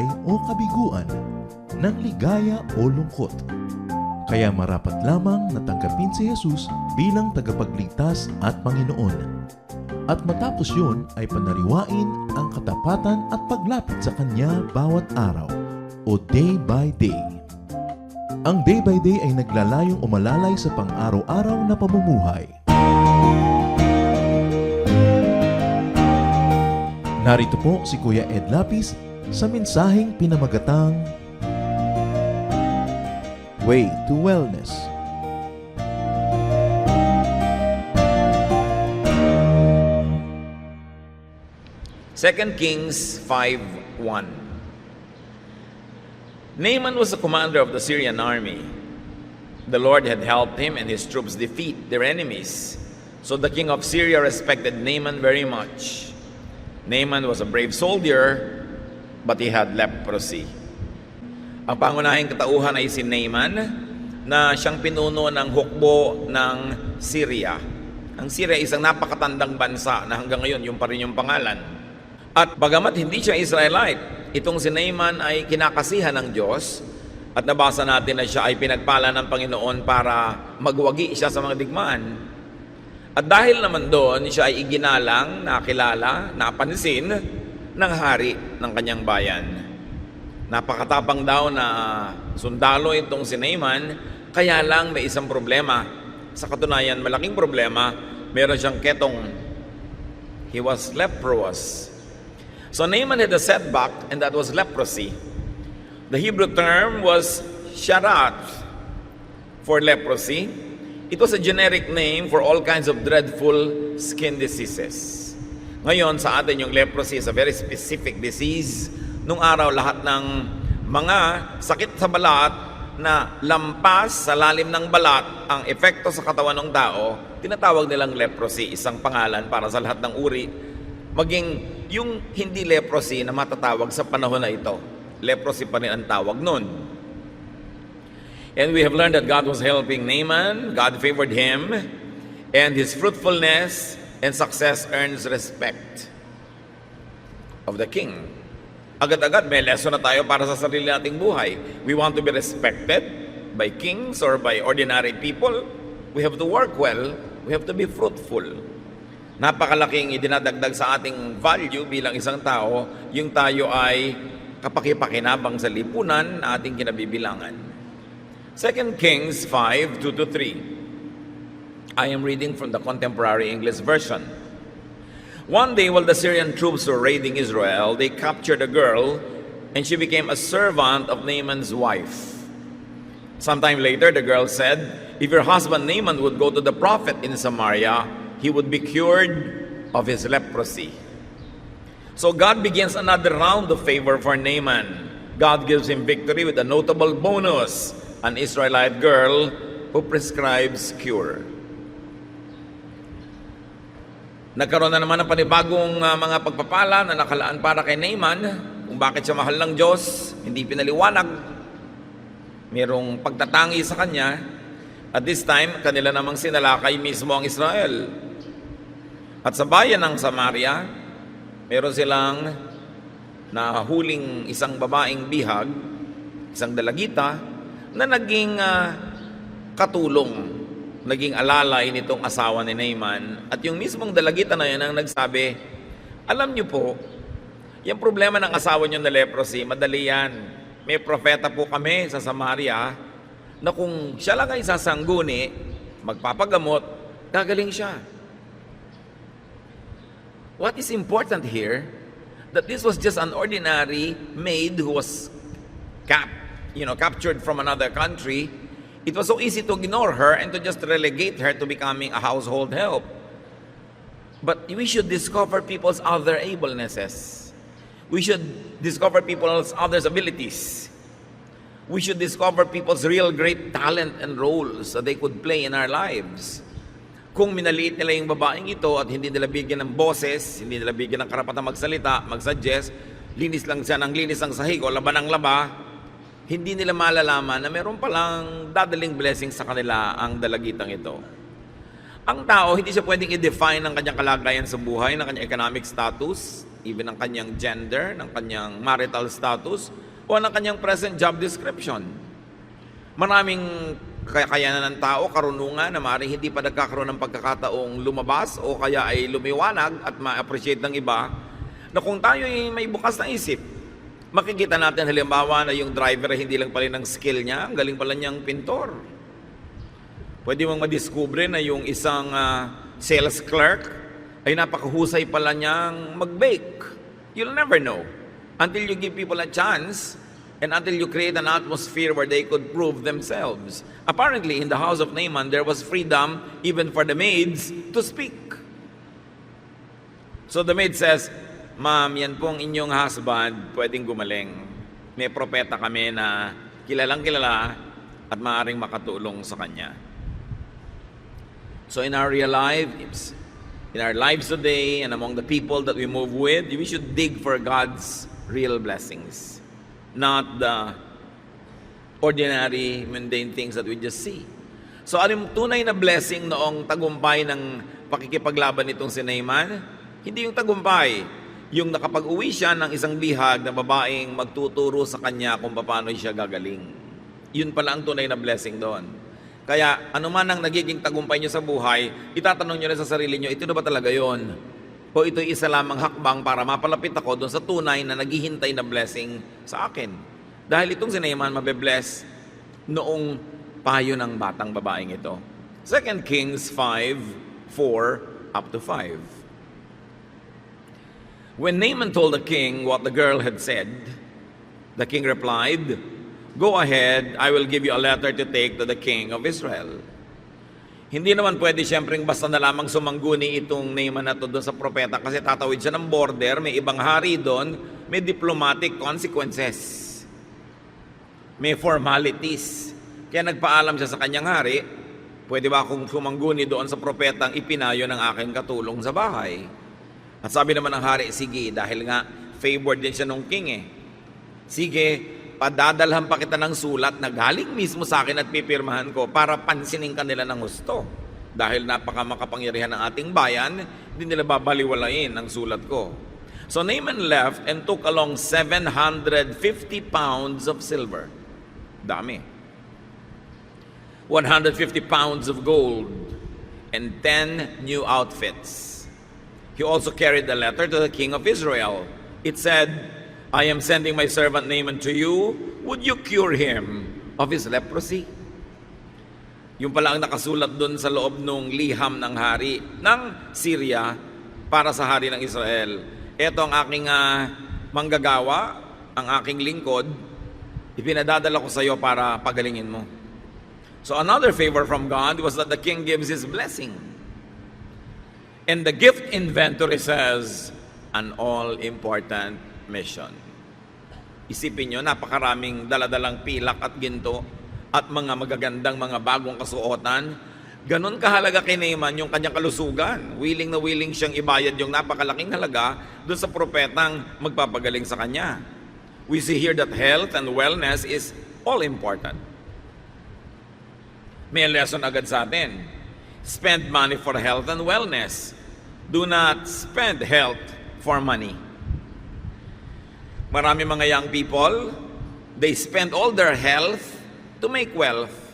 buhay o kabiguan, ng ligaya o lungkot. Kaya marapat lamang na tanggapin si Jesus bilang tagapagligtas at Panginoon. At matapos yun ay panariwain ang katapatan at paglapit sa Kanya bawat araw o day by day. Ang day by day ay naglalayong umalalay sa pang-araw-araw na pamumuhay. Narito po si Kuya Ed Lapis sa mensaheng pinamagatang Way to Wellness. Second Kings 5:1. Naaman was the commander of the Syrian army. The Lord had helped him and his troops defeat their enemies. So the king of Syria respected Naaman very much. Naaman was a brave soldier, but he had leprosy. Ang pangunahing katauhan ay si Naaman, na siyang pinuno ng hukbo ng Syria. Ang Syria ay isang napakatandang bansa na hanggang ngayon yung pa rin yung pangalan. At bagamat hindi siya Israelite, itong si Naaman ay kinakasihan ng Diyos at nabasa natin na siya ay pinagpala ng Panginoon para magwagi siya sa mga digmaan. At dahil naman doon, siya ay iginalang, nakilala, napansin ng hari ng kanyang bayan. Napakatapang daw na sundalo itong si Naaman, kaya lang may isang problema. Sa katunayan, malaking problema, meron siyang ketong. He was leprous. So Naaman had a setback, and that was leprosy. The Hebrew term was sharat for leprosy. It was a generic name for all kinds of dreadful skin diseases. Ngayon, sa atin yung leprosy is a very specific disease. Nung araw, lahat ng mga sakit sa balat na lampas sa lalim ng balat ang epekto sa katawan ng tao, tinatawag nilang leprosy, isang pangalan para sa lahat ng uri. Maging yung hindi leprosy na matatawag sa panahon na ito. Leprosy pa rin ang tawag nun. And we have learned that God was helping Naaman, God favored him, and his fruitfulness and success earns respect of the king. Agad-agad may lesson na tayo para sa sarili nating buhay. We want to be respected by kings or by ordinary people. We have to work well. We have to be fruitful. Napakalaking idinadagdag sa ating value bilang isang tao, yung tayo ay kapakipakinabang sa lipunan na ating kinabibilangan. 2 Kings 5:2-3. I am reading from the Contemporary English Version. One day while the Syrian troops were raiding Israel, they captured a girl and she became a servant of Naaman's wife. Sometime later, the girl said, if your husband Naaman would go to the prophet in Samaria, he would be cured of his leprosy. So God begins another round of favor for Naaman. God gives him victory with a notable bonus, an Israelite girl who prescribes cure. Nagkaroon na naman ng panibagong mga pagpapala na nakalaan para kay Naaman, kung bakit siya mahal ng Diyos, hindi pinaliwanag. Merong pagtatangi sa kanya. At this time, kanila namang sinalakay mismo ang Israel. At sa bayan ng Samaria, meron silang nahuling isang babaeng bihag, isang dalagita, na naging katulong, naging alalay nitong asawa ni Naaman. At yung mismong dalagita na yun ang nagsabi, alam niyo po, yung problema ng asawa niyo na leprosy, madali yan. May propeta po kami sa Samaria na kung siya lang ay sasangguni, magpapagamot, gagaling siya. What is important here, that this was just an ordinary maid who was captured from another country. It was so easy to ignore her and to just relegate her to becoming a household help. But we should discover people's other ablenesses. We should discover people's other abilities. We should discover people's real great talent and roles that they could play in our lives. Kung minaliit nila yung babaeng ito at hindi nila bigyan ng boses, hindi nila bigyan ng karapatang magsalita, mag-suggest, linis lang siya ng linis ng sahig o laba ng laba, hindi nila malalaman na meron palang dadaling blessing sa kanila ang dalagitang ito. Ang tao, hindi siya pwedeng i-define ng kanyang kalagayan sa buhay, ng kanyang economic status, even ng kanyang gender, ng kanyang marital status, o ng kanyang present job description. Maraming kakayanan ng tao, karunungan na maaaring hindi pa nagkakaroon ng pagkakataong lumabas o kaya ay lumiwanag at ma-appreciate ng iba, na kung tayo ay may bukas na isip, makikita natin halimbawa na yung driver ay hindi lang pala ng skill niya, ang galing pala niyang pintor. Pwede mong madiskubre na yung isang sales clerk ay napakahusay pala niyang mag-bake. You'll never know until you give people a chance and until you create an atmosphere where they could prove themselves. Apparently, in the house of Naaman, there was freedom even for the maids to speak. So the maid says, "Ma'am, yan pong inyong husband, pwedeng gumaling. May propeta kami na kilalang kilala at maaaring makatulong sa kanya." So in our real lives, in our lives today, and among the people that we move with, we should dig for God's real blessings, not the ordinary, mundane things that we just see. So anong tunay na blessing noong tagumpay ng pakikipaglaban nitong si Naaman? Hindi yung tagumpay, yung nakapag-uwi siya ng isang bihag na babaeng magtuturo sa kanya kung paano siya gagaling. Yun pala ang tunay na blessing doon. Kaya anuman ang nagiging tagumpay nyo sa buhay, itatanong nyo na sa sarili nyo, ito na ba talaga yon? O ito'y isa lamang hakbang para mapalapit ako doon sa tunay na naghihintay na blessing sa akin. Dahil itong si Naaman mabe-bless noong payo ng batang babaeng ito. 2 Kings 5:4 up to 5. When Naaman told the king what the girl had said, the king replied, "Go ahead, I will give you a letter to take to the king of Israel." Hindi naman pwede siyempre basta na lamang sumangguni itong Naaman na to doon sa propeta kasi tatawid siya ng border, may ibang hari doon, may diplomatic consequences. May formalities. Kaya nagpaalam siya sa kanyang hari, pwede ba akong sumangguni doon sa propetang ipinayo ng aking katulong sa bahay? At sabi naman ng hari, sige, dahil nga favored din siya ng king eh. Sige, padadalhan pa kita ng sulat na galing mismo sa akin at pipirmahan ko para pansinin ka nila ng gusto. Dahil napakamakapangyarihan ng ating bayan, hindi nila babaliwalain ang sulat ko. So Naaman left and took along 750 pounds of silver. Dami. 150 pounds of gold and 10 new outfits. He also carried the letter to the king of Israel. It said, "I am sending my servant Naaman to you. Would you cure him of his leprosy?" Yung pala ang nakasulat dun sa loob ng liham ng hari ng Syria para sa hari ng Israel. Ito ang aking manggagawa, ang aking lingkod, ipinadadala ko sa iyo para pagalingin mo. So another favor from God was that the king gives his blessing. And the gift inventory says, an all-important mission. Isipin nyo, napakaraming daladalang pilak at ginto at mga magagandang mga bagong kasuotan. Ganon kahalaga kay Naaman yung kanyang kalusugan. Willing na willing siyang ibayad yung napakalaking halaga doon sa propetang magpapagaling sa kanya. We see here that health and wellness is all important. May lesson agad sa atin. Spend money for health and wellness. Do not spend health for money. Marami mga young people, they spend all their health to make wealth.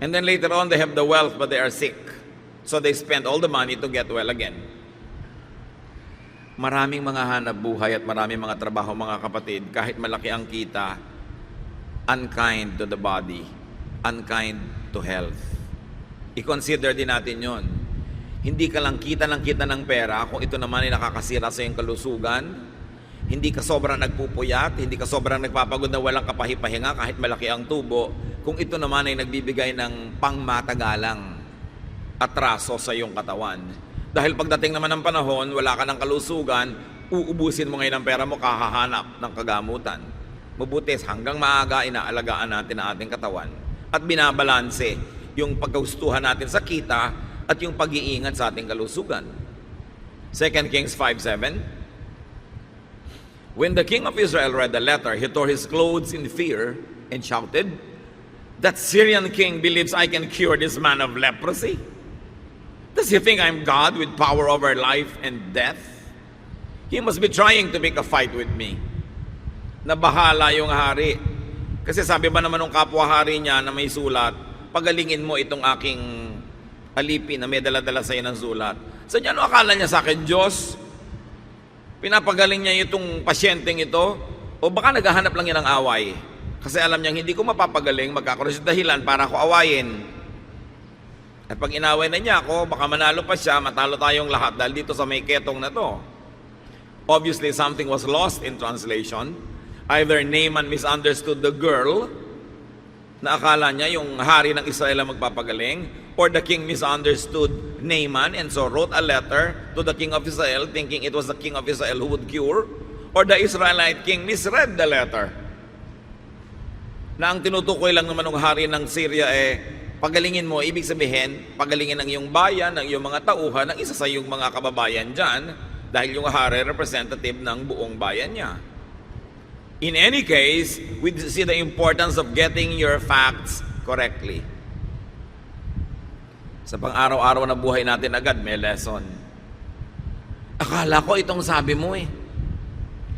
And then later on, they have the wealth but they are sick. So they spend all the money to get well again. Maraming mga hanap buhay at maraming mga trabaho, mga kapatid, kahit malaki ang kita, unkind to the body, unkind to health. I-consider din natin yon. Hindi ka lang kita ng pera kung ito naman ay nakakasira sa iyong kalusugan. Hindi ka sobrang nagpupuyat, hindi ka sobrang nagpapagod na walang kapahipahinga kahit malaki ang tubo, kung ito naman ay nagbibigay ng pangmatagalang atraso sa iyong katawan. Dahil pagdating naman ng panahon, wala ka ng kalusugan, uubusin mo ngayon ang pera mo, kahahanap ng kagamutan. Mabuti, hanggang maaga, inaalagaan natin ang ating katawan at binabalanse yung pagkagustuhan natin sa kita at yung pag-iingat sa ating kalusugan. 2 Kings 5:7. When the king of Israel read the letter, he tore his clothes in fear and shouted, "That Syrian king believes I can cure this man of leprosy." Does he think I'm God with power over life and death? He must be trying to pick a fight with me. Nabahala yung hari. Kasi sabi ba naman ng kapwa-hari niya na may sulat, pagalingin mo itong aking alipin na may dala-dala sa'yo ng sulat. So ano akala niya sa akin, Diyos? Pinapagaling niya itong pasyenteng ito? O baka naghahanap lang yan ng away? Kasi alam niya, hindi ko mapapagaling, magkakaroon siya dahilan para ako awayin. At pag inaway na niya ako, baka manalo pa siya, matalo tayong lahat dahil dito sa may ketong na to. Obviously, something was lost in translation. Either Naaman misunderstood the girl, na akala niya yung hari ng Israel ang magpapagaling, or the king misunderstood Naaman and so wrote a letter to the king of Israel thinking it was the king of Israel who would cure, or the Israelite king misread the letter. Na ang tinutukoy lang naman ng hari ng Syria pagalingin mo, ibig sabihin, pagalingin ang iyong bayan, ang iyong mga tauhan, ang isa sa iyong mga kababayan dyan, dahil yung hari representative ng buong bayan niya. In any case, we see the importance of getting your facts correctly. Sa pang-araw-araw na buhay natin agad, may lesson. Akala ko itong sabi mo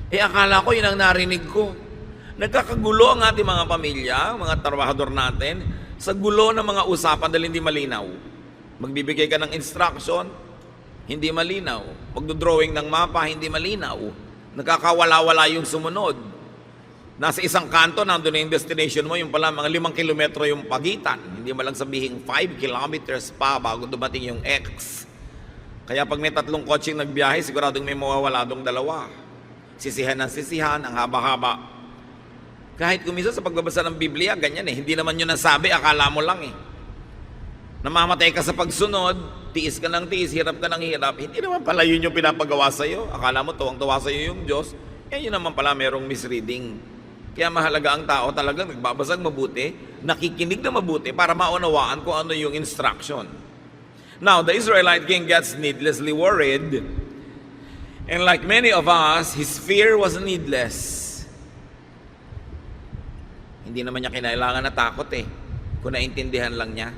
akala ko yun ang narinig ko. Nagkakagulo ang ating mga pamilya, mga trabahador natin, sa gulo ng mga usapan dahil hindi malinaw. Magbibigay ka ng instruction, hindi malinaw. Magdodrawing ng mapa, hindi malinaw. Nakakawala-wala yung sumunod. Nasa isang kanto, nandun na yung destination mo, yung pala mga 5 kilometro yung pagitan. Hindi mo lang sabihin 5 kilometers pa bago dumating yung X. Kaya pag may 3 kotseng nagbiyahe, siguradong may mawawala dong 2. Sisihan ng sisihan, ang haba-haba. Kahit kumisa sa pagbabasa ng Biblia, ganyan hindi naman yun nasabi, akala mo lang Namamatay ka sa pagsunod, tiis ka ng tiis, hirap ka ng hirap, hindi naman pala yun yung pinapagawa sa'yo. Akala mo tuwang-tuwa sa'yo yung Diyos, yun naman pala merong misreading. Kaya mahalaga ang tao talagang nagbabasag mabuti, nakikinig na mabuti para maunawaan kung ano yung instruction. Now, the Israelite king gets needlessly worried, and like many of us, his fear was needless. Hindi naman niya kinailangan na takot kung naintindihan lang niya.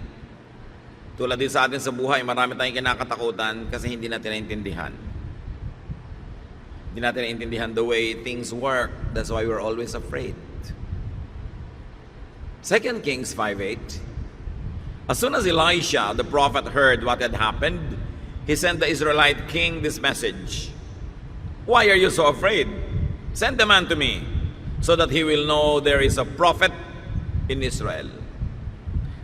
Tulad din sa atin sa buhay, marami tayong kinakatakutan kasi hindi natin naintindihan. Hindi natin naintindihan the way things work. That's why we're always afraid. 2 Kings 5:8. As soon as Elisha, the prophet, heard what had happened, he sent the Israelite king this message. Why are you so afraid? Send the man to me, so that he will know there is a prophet in Israel.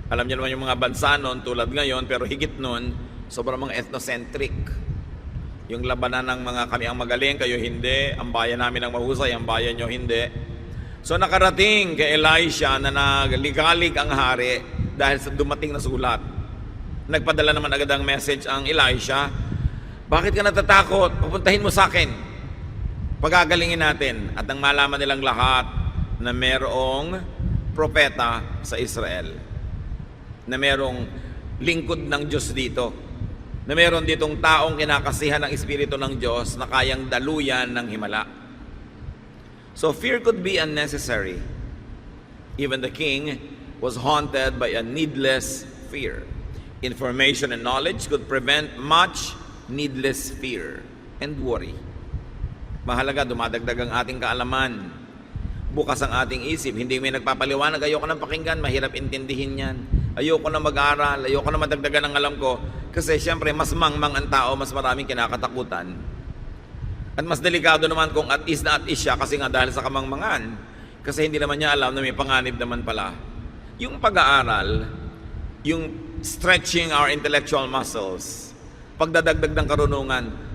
Alam niyo naman yung mga bansa noon, tulad ngayon, pero higit noon, sobrang mga ethnocentric. Yung labanan ng mga kami ang magaling, kayo hindi, ang bayan namin ang mahusay, ang bayan nyo hindi. So nakarating kay Elisha na nagligalig ang hari dahil sa dumating na sulat. Nagpadala naman agad ang message ang Elisha, bakit ka natatakot? Pupuntahin mo sa akin. Pagagalingin natin at nang malaman nilang lahat na merong propeta sa Israel, na merong lingkod ng Diyos dito, na meron ditong taong kinakasihan ng Espiritu ng Diyos na kayang daluyan ng himala. So fear could be unnecessary. Even the king was haunted by a needless fear. Information and knowledge could prevent much needless fear and worry. Mahalaga, dumadagdag ang ating kaalaman. Bukas ang ating isip. Hindi may nagpapaliwanag, ayoko nang pakinggan, mahirap intindihin yan. Ayoko na mag-aral, ayoko na madagdagan ang alam ko. Kasi siyempre, mas mangmang ang tao, mas maraming kinakatakutan. At mas delikado naman kung at is na at is siya kasi nga dahil sa kamangmangan. Kasi hindi naman niya alam na may panganib naman pala. Yung pag-aaral, yung stretching our intellectual muscles, pagdadagdag ng karunungan,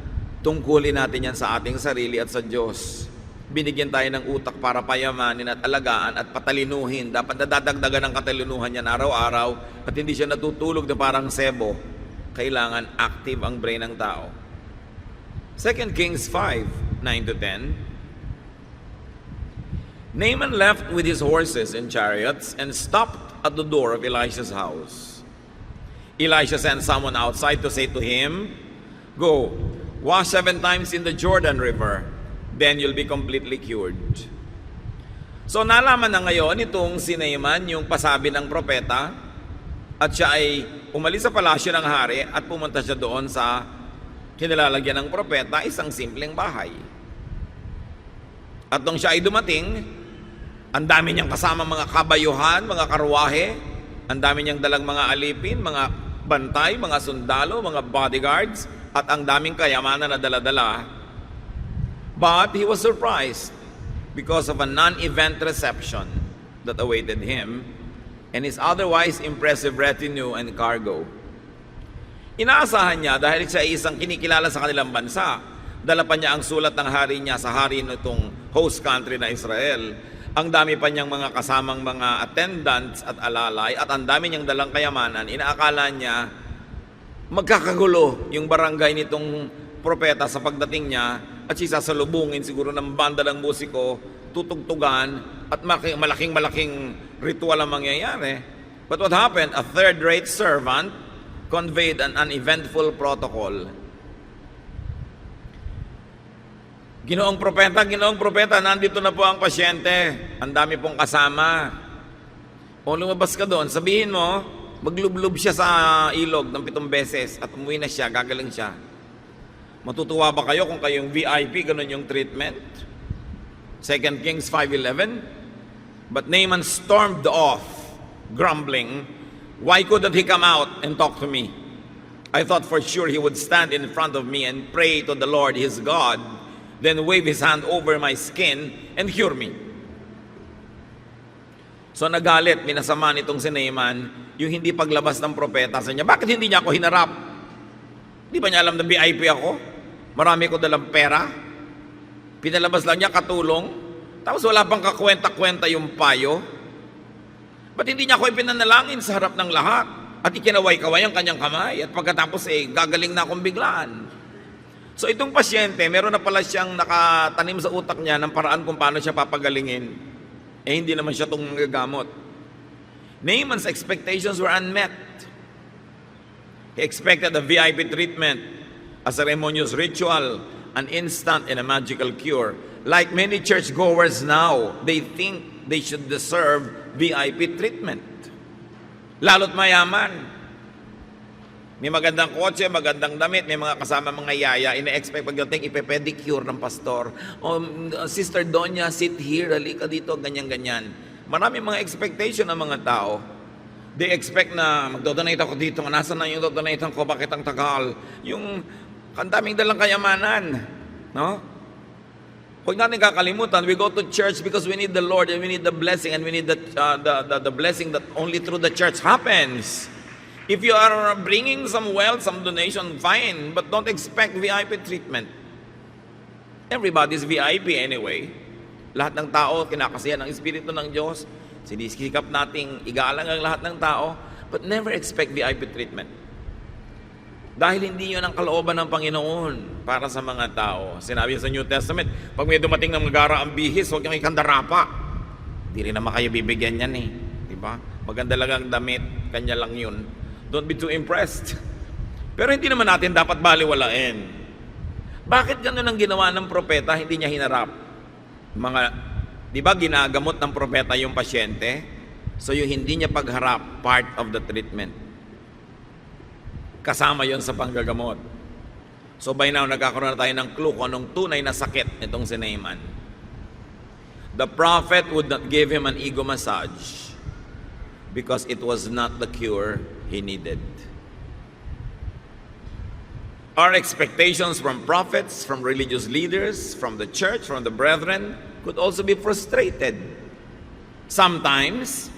tungkulin natin yan sa ating sarili at sa Diyos. Binigyan tayo ng utak para payamanin at alagaan at patalinuhin. Dapat nadadagdagan ng katalinuhan yan araw-araw at hindi siya natutulog na parang sebo. Kailangan active ang brain ng tao. 2 Kings 5:9-10. Naaman left with his horses and chariots and stopped at the door of Elisha's house. Elisha sent someone outside to say to him, "Go, wash 7 times in the Jordan River, then you'll be completely cured." So nalaman na ngayon itong si Naaman yung pasabi ng propeta At siya ay umalis sa palasyo ng hari at pumunta siya doon sa kinilalagyan ng propeta, isang simpleng bahay. At nung siya ay dumating, ang dami niyang kasama mga kabayuhan, mga karwahe, ang dami niyang dalang mga alipin, mga bantay, mga sundalo, mga bodyguards, at ang daming kayamanan na dala-dala. But he was surprised because of a non-event reception that awaited him and his otherwise impressive retinue and cargo. Inaasahan niya dahil siya ay isang kinikilala sa kanilang bansa. Dala pa niya ang sulat ng hari niya sa hari nitong host country na Israel. Ang dami pa niyang mga kasamang mga attendants at alalay at ang dami niyang dalang kayamanan. Inaakala niya magkakagulo yung barangay nitong propeta sa pagdating niya at siya sasalubungin siguro ng banda ng musiko, tutugtugan at malaking ritual ang mangyayari. But what happened? A third-rate servant conveyed an uneventful protocol. Ginoong propeta, nandito na po ang pasyente. Ang dami pong kasama. O lumabas ka doon, sabihin mo, maglublob siya sa ilog ng 7 beses at umuwi na siya, gagaling siya. Matutuwa ba kayo kung kayong VIP, ganun yung treatment? 2 Kings 5:11. But Naaman stormed off, grumbling, "Why couldn't he come out and talk to me? I thought for sure he would stand in front of me and pray to the Lord his God, then wave his hand over my skin and cure me." So nagalit, minasama nitong si Naaman yung hindi paglabas ng propeta sa niya. Bakit hindi niya ako hinarap? Di ba niya alam na VIP ako? Marami ko dalang pera. Pinalabas lang niya katulong. Tapos wala pang kakwenta-kwenta yung payo. Ba't hindi niya ako ipinanalangin sa harap ng lahat? At ikinaway-kaway ang kanyang kamay. At pagkatapos gagaling na akong biglaan. So itong pasyente, meron na pala siyang nakatanim sa utak niya ng paraan kung paano siya papagalingin. Hindi naman siya itong gagamot. Naaman's expectations were unmet. He expected a VIP treatment, a ceremonious ritual, an instant and a magical cure. Like many churchgoers now, they think they should deserve VIP treatment. Lalo't mayaman. May magandang kotse, magandang damit, may mga kasama mga yaya, ina-expect pagdating ipepedicure ng pastor. Sister Donya, sit here, halika dito, ganyan-ganyan. Marami mga expectation ng mga tao. They expect na magdodonate ako dito, nasa na yung dodonate ko, bakit ang tagal? Yung kandaming dalang kayamanan. No? Huwag natin kakalimutan, we go to church because we need the Lord and we need the blessing and we need the blessing that only through the church happens. If you are bringing some wealth, some donation, fine, but don't expect VIP treatment. Everybody's VIP anyway. Lahat ng tao, kinakasihan ng Espiritu ng Diyos. Sinisikap nating igalang ang lahat ng tao, but never expect VIP treatment. Dahil hindi yun ang kalooban ng Panginoon para sa mga tao. Sinabi sa New Testament, pag may dumating ng magara ang bihis, huwag niyang ikandara pa. Di rin naman kayo bibigyan yan Diba? Maganda lang ang damit, kanya lang yun. Don't be too impressed. Pero hindi naman natin dapat baliwalain. Bakit ganun ang ginawa ng propeta, hindi niya hinarap? Di ba ginagamot ng propeta yung pasyente? So yung hindi niya pagharap, part of the treatment. Kasama yon sa panggagamot. So by now, nagkakaroon na tayo ng clue kung anong tunay na sakit nitong si Naaman. The prophet would not give him an ego massage because it was not the cure he needed. Our expectations from prophets, from religious leaders, from the church, from the brethren could also be frustrated. Sometimes,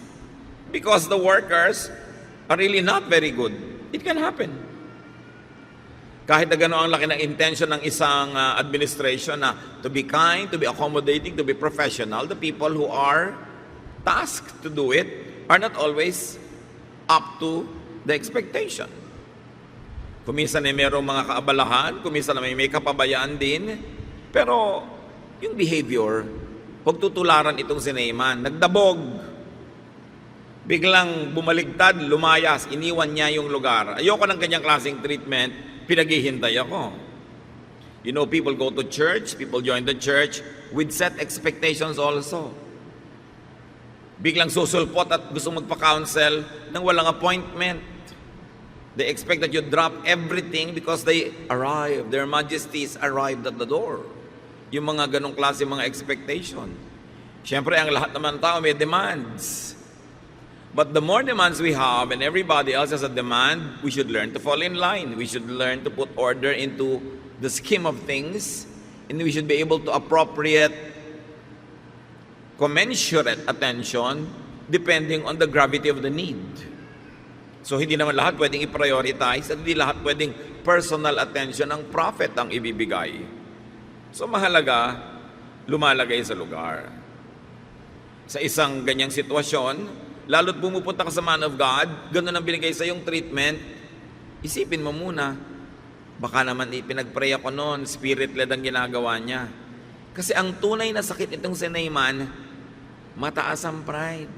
because the workers are really not very good. It can happen. Kahit na gano'n ang laki ng intention ng isang administration na to be kind, to be accommodating, to be professional, the people who are tasked to do it are not always up to the expectation. Kuminsan ay mayroong mga kaabalahan, kuminsan may kapabayaan din, pero yung behavior, huwag tutularan itong si Naaman. Nagdabog. Biglang bumaligtad, lumayas, iniwan niya yung lugar. Ayoko ng kanyang klaseng treatment, pinaghihintay ako. You know, people go to church, people join the church with set expectations also. biglang susulpot at gusto magpa-counsel nang walang appointment. They expect that you drop everything because they arrived. Their majesties arrived at the door. Yung mga ganong klase mga expectation. Siyempre, ang lahat naman tao may demands. But the more demands we have and everybody else has a demand, we should learn to fall in line. We should learn to put order into the scheme of things, and we should be able to appropriate commensurate attention depending on the gravity of the need. So hindi naman lahat pwedeng i-prioritize at hindi lahat pwedeng personal attention ng prophet ang ibibigay. So mahalaga, lumalagay sa lugar. Sa isang ganyang sitwasyon, lalo't pumupunta ka sa man of God, ganun ang binigay sa yung treatment, isipin mo muna, baka naman ipinag-pray ako noon, spirit-led ang ginagawa niya. Kasi ang tunay na sakit itong si Naaman, mataas ang pride.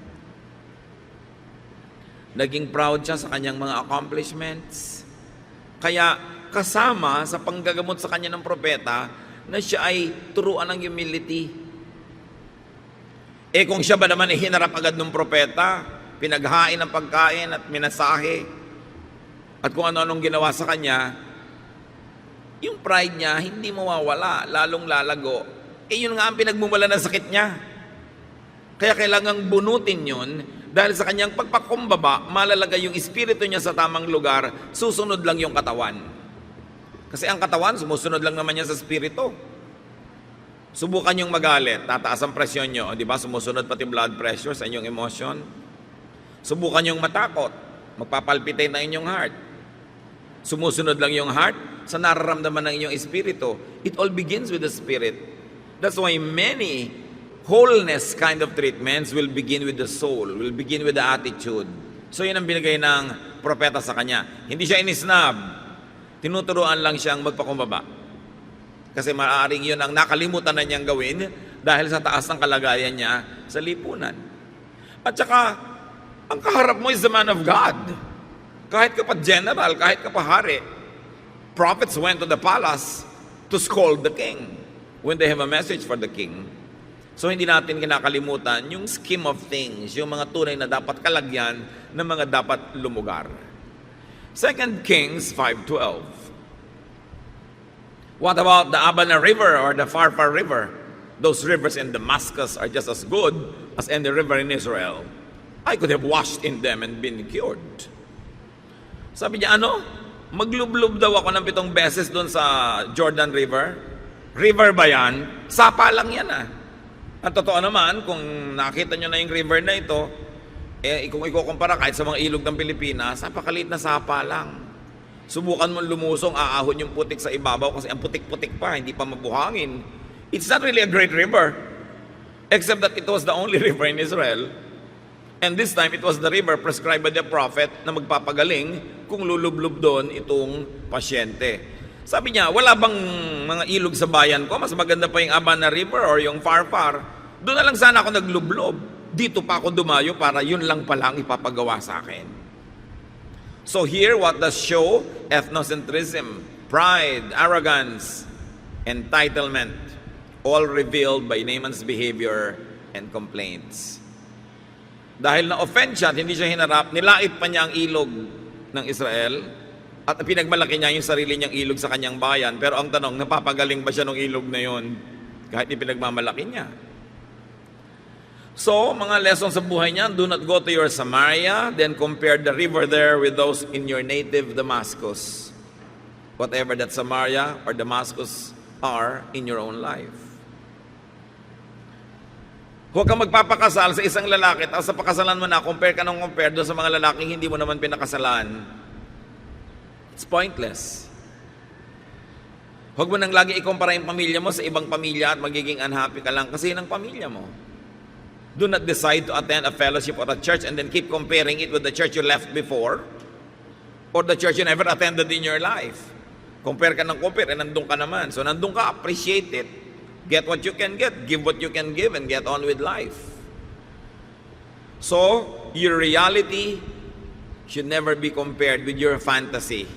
Naging proud siya sa kanyang mga accomplishments. Kaya kasama sa panggagamot sa kanya ng propeta na siya ay turuan ng humility. Kung siya ba naman ay hinarap agad ng propeta, pinaghain ng pagkain at minasahe, at kung ano-anong ginawa sa kanya, yung pride niya hindi mawawala, lalong lalago. Yun nga ang pinagmumula ng sakit niya. Kaya kailangang bunutin yun dahil sa kanyang pagpakumbaba, malalagay yung espiritu niya sa tamang lugar, susunod lang yung katawan. Kasi ang katawan, sumusunod lang naman niya sa espiritu. Subukan yung magalit, tataas ang presyon nyo, di ba? Sumusunod pati blood pressure sa inyong emotion. Subukan yung matakot, magpapalpitate na inyong heart. Sumusunod lang yung heart sa nararamdaman ng inyong espiritu. It all begins with the spirit. That's why many wholeness kind of treatments will begin with the soul, will begin with the attitude. So yun ang binigay ng propeta sa kanya. Hindi siya inisnab. Tinuturuan lang siyang magpakumbaba. Kasi maaaring yun ang nakalimutan na niyang gawin dahil sa taas ng kalagayan niya sa lipunan. At saka, ang kaharap mo is the man of God. Kahit ka pa general, kahit ka pa hari, prophets went to the palace to scold the king when they have a message for the king. So hindi natin kinakalimutan yung scheme of things, yung mga tunay na dapat kalagyan ng mga dapat lumugar. 2 Kings 5:12. What about the Abana River or the Pharpar River? Those rivers in Damascus are just as good as any river in Israel. I could have washed in them and been cured. Sabi niya, maglublob daw ako ng 7 beses doon sa Jordan River. River ba yan? Sapa lang yan Ang totoo naman, kung nakita nyo na yung river na ito, kung ikukumpara kahit sa mga ilog ng Pilipinas, napakaliit na sapa lang. Subukan mo lumusong, aahon yung putik sa ibabaw kasi ang putik-putik pa, hindi pa mabuhangin. It's not really a great river, except that it was the only river in Israel. And this time, it was the river prescribed by the prophet na magpapagaling kung lulublob doon itong pasyente. Sabi niya, wala bang mga ilog sa bayan ko? Mas maganda pa yung Abana River or yung Pharpar. Doon na lang sana ako naglublob. Dito pa ako dumayo para yun lang pala ang ipapagawa sa akin. So here, what does show? Ethnocentrism, pride, arrogance, entitlement, all revealed by Naaman's behavior and complaints. Dahil na-offend siya at hindi siya hinarap, nilait pa niya ang ilog ng Israel at pinagmalaki niya yung sarili niyang ilog sa kanyang bayan. Pero ang tanong, napapagaling ba siya ng ilog na yon kahit ipinagmamalaki niya? So, mga lessons sa buhay niya, do not go to your Samaria, then compare the river there with those in your native Damascus. Whatever that Samaria or Damascus are in your own life. Huwag kang magpapakasal sa isang lalaki, tapos sa pakasalan mo na, compare ka ng compare doon sa mga lalaking hindi mo naman pinakasalan. It's pointless. Huwag mo nang lagi ikumpara yung pamilya mo sa ibang pamilya at magiging unhappy ka lang kasi yun ang pamilya mo. Do not decide to attend a fellowship or a church and then keep comparing it with the church you left before or the church you never attended in your life. Compare ka ng compare, nandun ka naman. So nandun ka, appreciate it. Get what you can get, give what you can give, and get on with life. So, your reality should never be compared with your fantasy.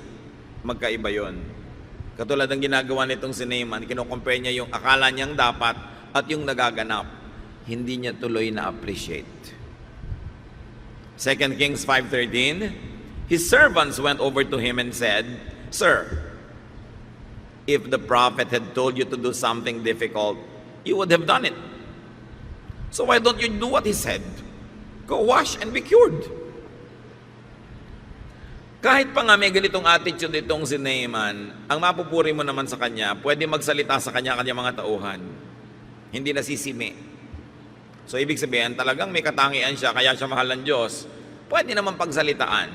Magkaiba yun. Katulad ng ginagawa nitong si Naaman, kinocompare niya yung akala niyang dapat at yung nagaganap. Hindi niya tuloy na-appreciate. 2 Kings 5:13, his servants went over to him and said, "Sir, if the prophet had told you to do something difficult, you would have done it. So why don't you do what he said? Go wash and be cured." Kahit pa nga may ganitong attitude itong si Naaman, ang mapupuri mo naman sa kanya, pwede magsalita sa kanya mga tauhan. Hindi nasisimi. So ibig sabihin, talagang may katangian siya, kaya siya mahal ng Diyos. Pwede naman pagsalitaan.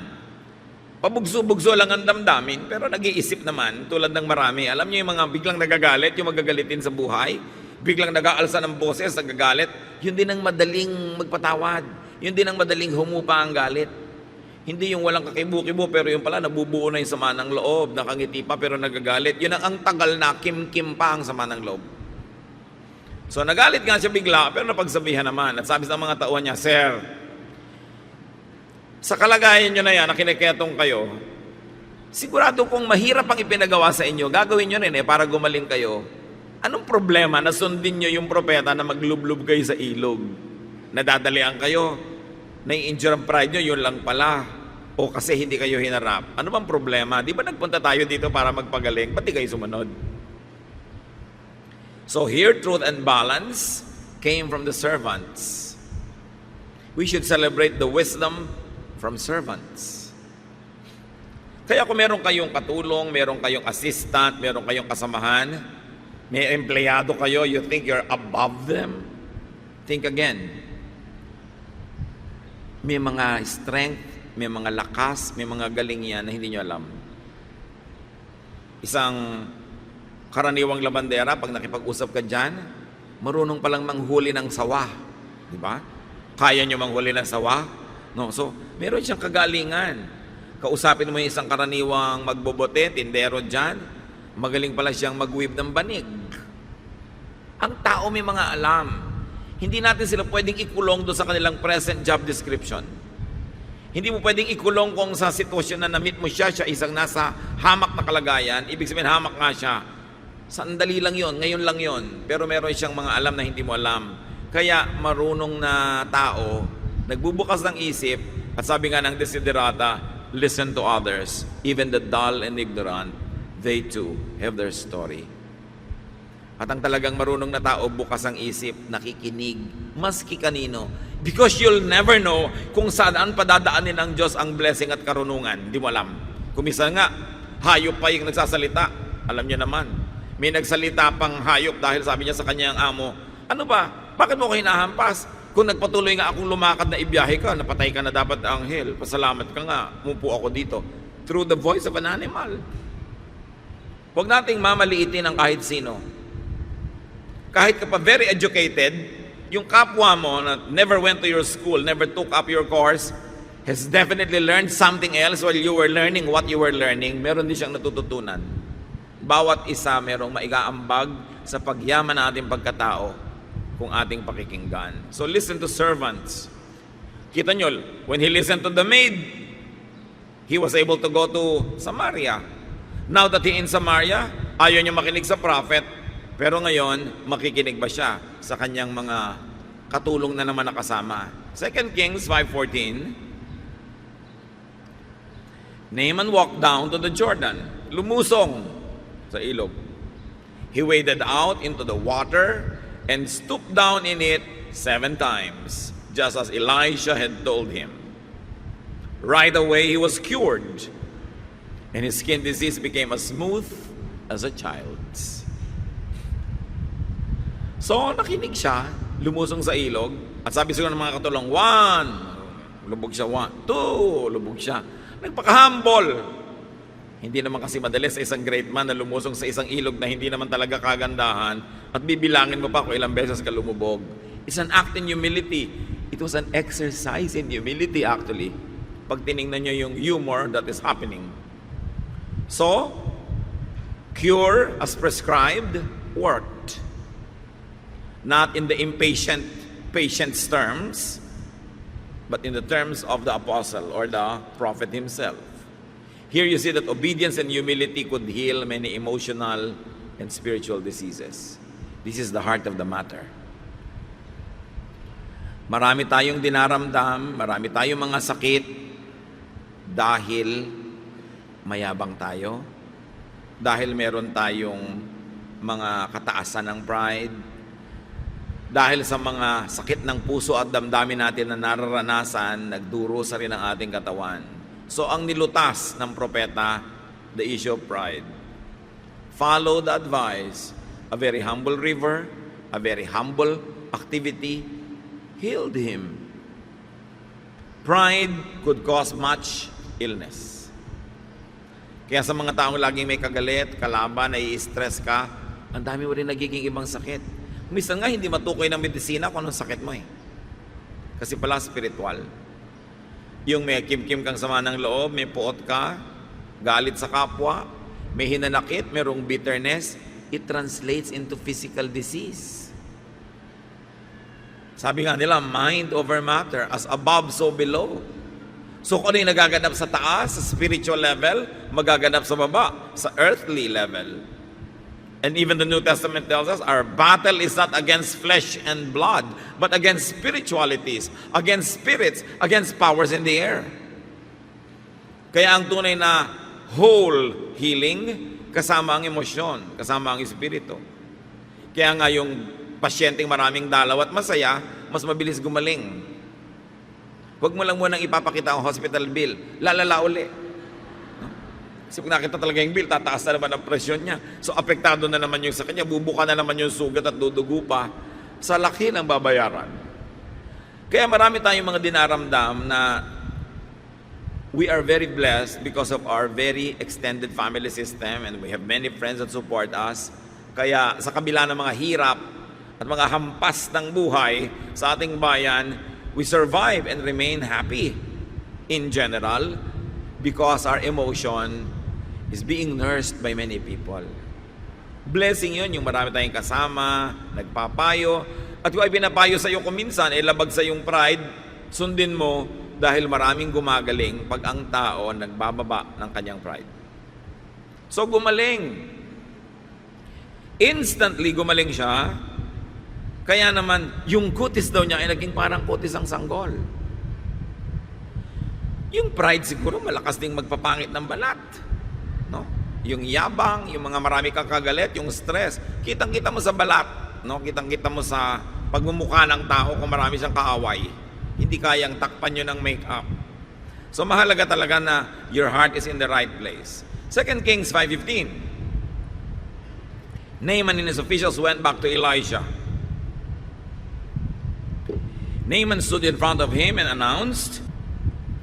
Pabugso-bugso lang ang damdamin, pero nag-iisip naman, tulad ng marami. Alam niyo yung mga biglang nagagalit, yung magagalitin sa buhay, biglang nag-aalsa ng boses, nagagalit, yun din ang madaling magpatawad. Yun din ang madaling humupa ang galit. Hindi yung walang kakibu-kibu, pero yung pala nabubuo na yung sama ng loob, nakangiti pa pero nagagalit. Yun ang tagal na kim-kim pa ang sama ng loob. So nagalit nga siya bigla, pero napagsabihan naman. At sabi sa mga tauhan niya, "Sir, sa kalagayan nyo na yan, na kiniketong kayo, sigurado kung mahirap ang ipinagawa sa inyo, gagawin nyo rin para gumaling kayo. Anong problema na sundin nyo yung propeta na maglublob kayo sa ilog? Nadadalian kayo, nai-injure ang pride nyo, yun lang pala. O kasi hindi kayo hinarap. Ano bang problema? Di ba nagpunta tayo dito para magpagaling? Ba't di kayo sumunod?" So here, truth and balance came from the servants. We should celebrate the wisdom from servants. Kaya kung meron kayong katulong, meron kayong assistant, meron kayong kasamahan, may empleyado kayo, you think you're above them, think again. May mga strength, may mga lakas, may mga galing yan na hindi nyo alam. Isang karaniwang labandera, pag nakipag-usap ka dyan, marunong palang manghuli ng sawa. Di ba? Kaya nyo manghuli ng sawa? No, so, meron siyang kagalingan. Kausapin mo yung isang karaniwang magbobote, tindero dyan, magaling pala siyang mag-weave ng banig. Ang tao may mga alam. Hindi natin sila pwedeng ikulong doon sa kanilang present job description. Hindi mo pwedeng ikulong kung sa sitwasyon na na-meet mo siya isang nasa hamak na kalagayan, ibig sabihin hamak nga siya. Sandali lang yon, ngayon lang yon. Pero meron siyang mga alam na hindi mo alam. Kaya marunong na tao, nagbubukas ng isip, at sabi nga ng Desiderata, listen to others, even the dull and ignorant, they too have their story. At ang talagang marunong na tao, bukas ang isip, nakikinig, maski kanino. Because you'll never know kung saan padadaanin ng Diyos ang blessing at karunungan. Di mo alam. Kung minsan nga, hayop pa yung nagsasalita. Alam niyo naman, may nagsalita pang hayop dahil sabi niya sa kanyang amo, "Ano ba? Bakit mo ko hinahampas? Kung nagpatuloy nga akong lumakad na ibiyahe ka, napatay ka na dapat na anghel. Pasalamat ka nga, umupo ako dito." Through the voice of an animal. Huwag nating mamaliitin ang kahit sino. Kahit ka pa very educated, yung kapwa mo na never went to your school, never took up your course, has definitely learned something else while you were learning what you were learning. Meron din siyang natututunan. Bawat isa merong maigaambag sa pagyaman ng ating pagkatao kung ating pakikinggan. So listen to servants. Kita nyo, when he listened to the maid, he was able to go to Samaria. Now that he in Samaria, ayaw niya makinig sa prophet. Pero ngayon, makikinig ba siya sa kanyang mga katulong na naman nakasama? 2 Kings 5:14, Naaman walked down to the Jordan, lumusong sa ilog. He waded out into the water and stooped down in it 7 times, just as Elisha had told him. Right away, he was cured, and his skin disease became as smooth as a child's. So, nakinig siya, lumusong sa ilog, at sabi siguro ng mga katulong, 1, lubog siya, 1, 2, lubog siya. Nagpaka-humble. Hindi naman kasi madali sa isang great man na lumusong sa isang ilog na hindi naman talaga kagandahan, at bibilangin mo pa kung ilang beses ka lumubog. It's an act in humility. It was an exercise in humility actually. Pag tinignan nyo yung humor that is happening. So, cure as prescribed worked. Not in the impatient patient's terms, but in the terms of the apostle or the prophet himself. Here you see that obedience and humility could heal many emotional and spiritual diseases. This is the heart of the matter. Marami tayong dinaramdam, marami tayong mga sakit dahil mayabang tayo, dahil meron tayong mga kataasan ng pride, dahil sa mga sakit ng puso at damdamin natin na nararanasan, nagdurusa rin ang ating katawan. So ang nilutas ng propeta, the issue of pride. Follow the advice, a very humble river, a very humble activity, healed him. Pride could cause much illness. Kaya sa mga taong laging may kagalit, kalaban, nai-stress ka, ang dami mo rin nagiging ibang sakit. Minsan nga hindi matukoy ng medisina kung anong sakit mo eh. Kasi pala spiritual. Yung may kim-kim kang sama ng loob, may puot ka, galit sa kapwa, may hinanakit, merong bitterness, it translates into physical disease. Sabi nga nila, mind over matter, as above so below. So kung ano yung nagaganap sa taas, sa spiritual level, magaganap sa baba, sa earthly level. And even the New Testament tells us, our battle is not against flesh and blood, but against spiritualities, against spirits, against powers in the air. Kaya ang tunay na whole healing, kasama ang emosyon, kasama ang espiritu. Kaya nga yung pasyenteng maraming dalaw at masaya, mas mabilis gumaling. Huwag mo lang munang ipapakita ang hospital bill, lalala uli. No? Kasi kung nakita talaga yung bill, tataas na naman ang presyon niya. So apektado na naman yung sa kanya, bubuka na naman yung sugat at dudugo pa. Sa laki ng babayaran. Kaya marami tayong mga dinaramdam na we are very blessed because of our very extended family system and we have many friends that support us. Kaya sa kabila ng mga hirap at mga hampas ng buhay sa ating bayan, we survive and remain happy in general because our emotion is being nursed by many people. Blessing yun, yung marami tayong kasama, nagpapayo, at kung ay pinapayo sa iyo kung minsan, labag sa yung pride, sundin mo dahil maraming gumagaling pag ang tao nagbababa ng kanyang pride. So gumaling. Instantly gumaling siya. Kaya naman, yung kutis daw niya ay naging parang kutis ang sanggol. Yung pride siguro, malakas ding magpapangit ng balat. No? Yung yabang, yung mga marami kang kagalit, yung stress, kitang-kita mo sa balat. No? Kitang-kita mo sa pagmumukha ng tao kung marami siyang kaaway. Hindi kayang takpan yun ng make-up. So mahalaga talaga na your heart is in the right place. 2 Kings 5:15. Naaman and his officials went back to Elisha. Naaman stood in front of him and announced,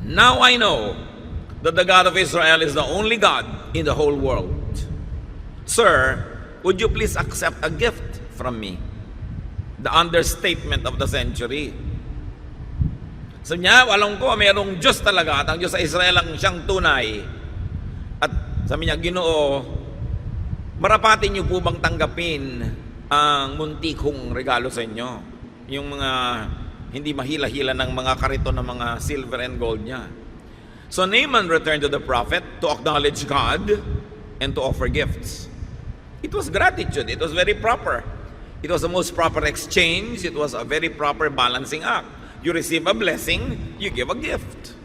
"Now I know that the God of Israel is the only God in the whole world. Sir, would you please accept a gift from me?" The understatement of the century. Sabi niya, alam ko, mayroong Diyos talaga at ang Diyos sa Israel ang siyang tunay. At sabi niya, Ginoo, marapatin niyo po bang tanggapin ang munti kong regalo sa inyo? Yung mga hindi mahila-hila ng mga kariton ng mga silver and gold niya. So Naaman returned to the prophet to acknowledge God and to offer gifts. It was gratitude. It was very proper. It was the most proper exchange. It was a very proper balancing act. You receive a blessing, you give a gift.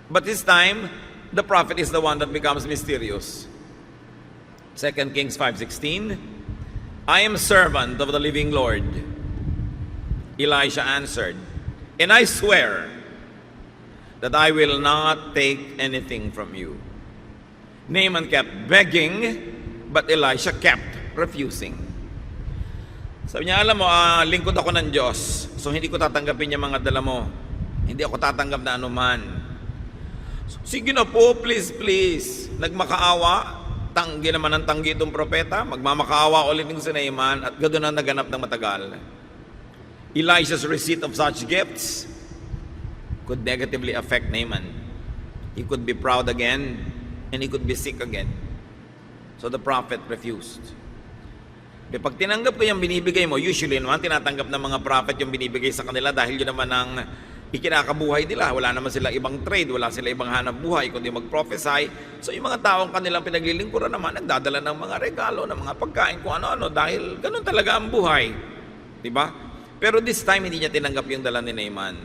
But this time, the prophet is the one that becomes mysterious. 2 Kings 5:16, "I am servant of the living Lord." Elisha answered, "And I swear that I will not take anything from you." Naaman kept begging, but Elisha kept refusing. Sabi niya, alam mo, lingkod ako ng Diyos, so hindi ko tatanggapin yung mga dala mo. Hindi ako tatanggap na anuman. Sige na po, please, please. Nagmakaawa, tanggi naman ang tanggi itong propeta, magmamakaawa ulit yung si Naaman, at ganoon na naganap ng matagal. Elisha's receipt of such gifts could negatively affect Naaman. He could be proud again, and he could be sick again. So the prophet refused. Pag tinanggap ko yung binibigay mo, usually naman tinatanggap ng mga prophet yung binibigay sa kanila dahil yun naman ang ikinakabuhay nila. Wala naman sila ibang trade, wala sila ibang hanap buhay kundi mag-prophesy. So yung mga taong kanilang pinaglilingkuran naman, nagdadala ng mga regalo, ng mga pagkain, kung ano-ano, dahil ganun talaga ang buhay. Diba? Pero this time, hindi niya tinanggap yung dala ni Naaman.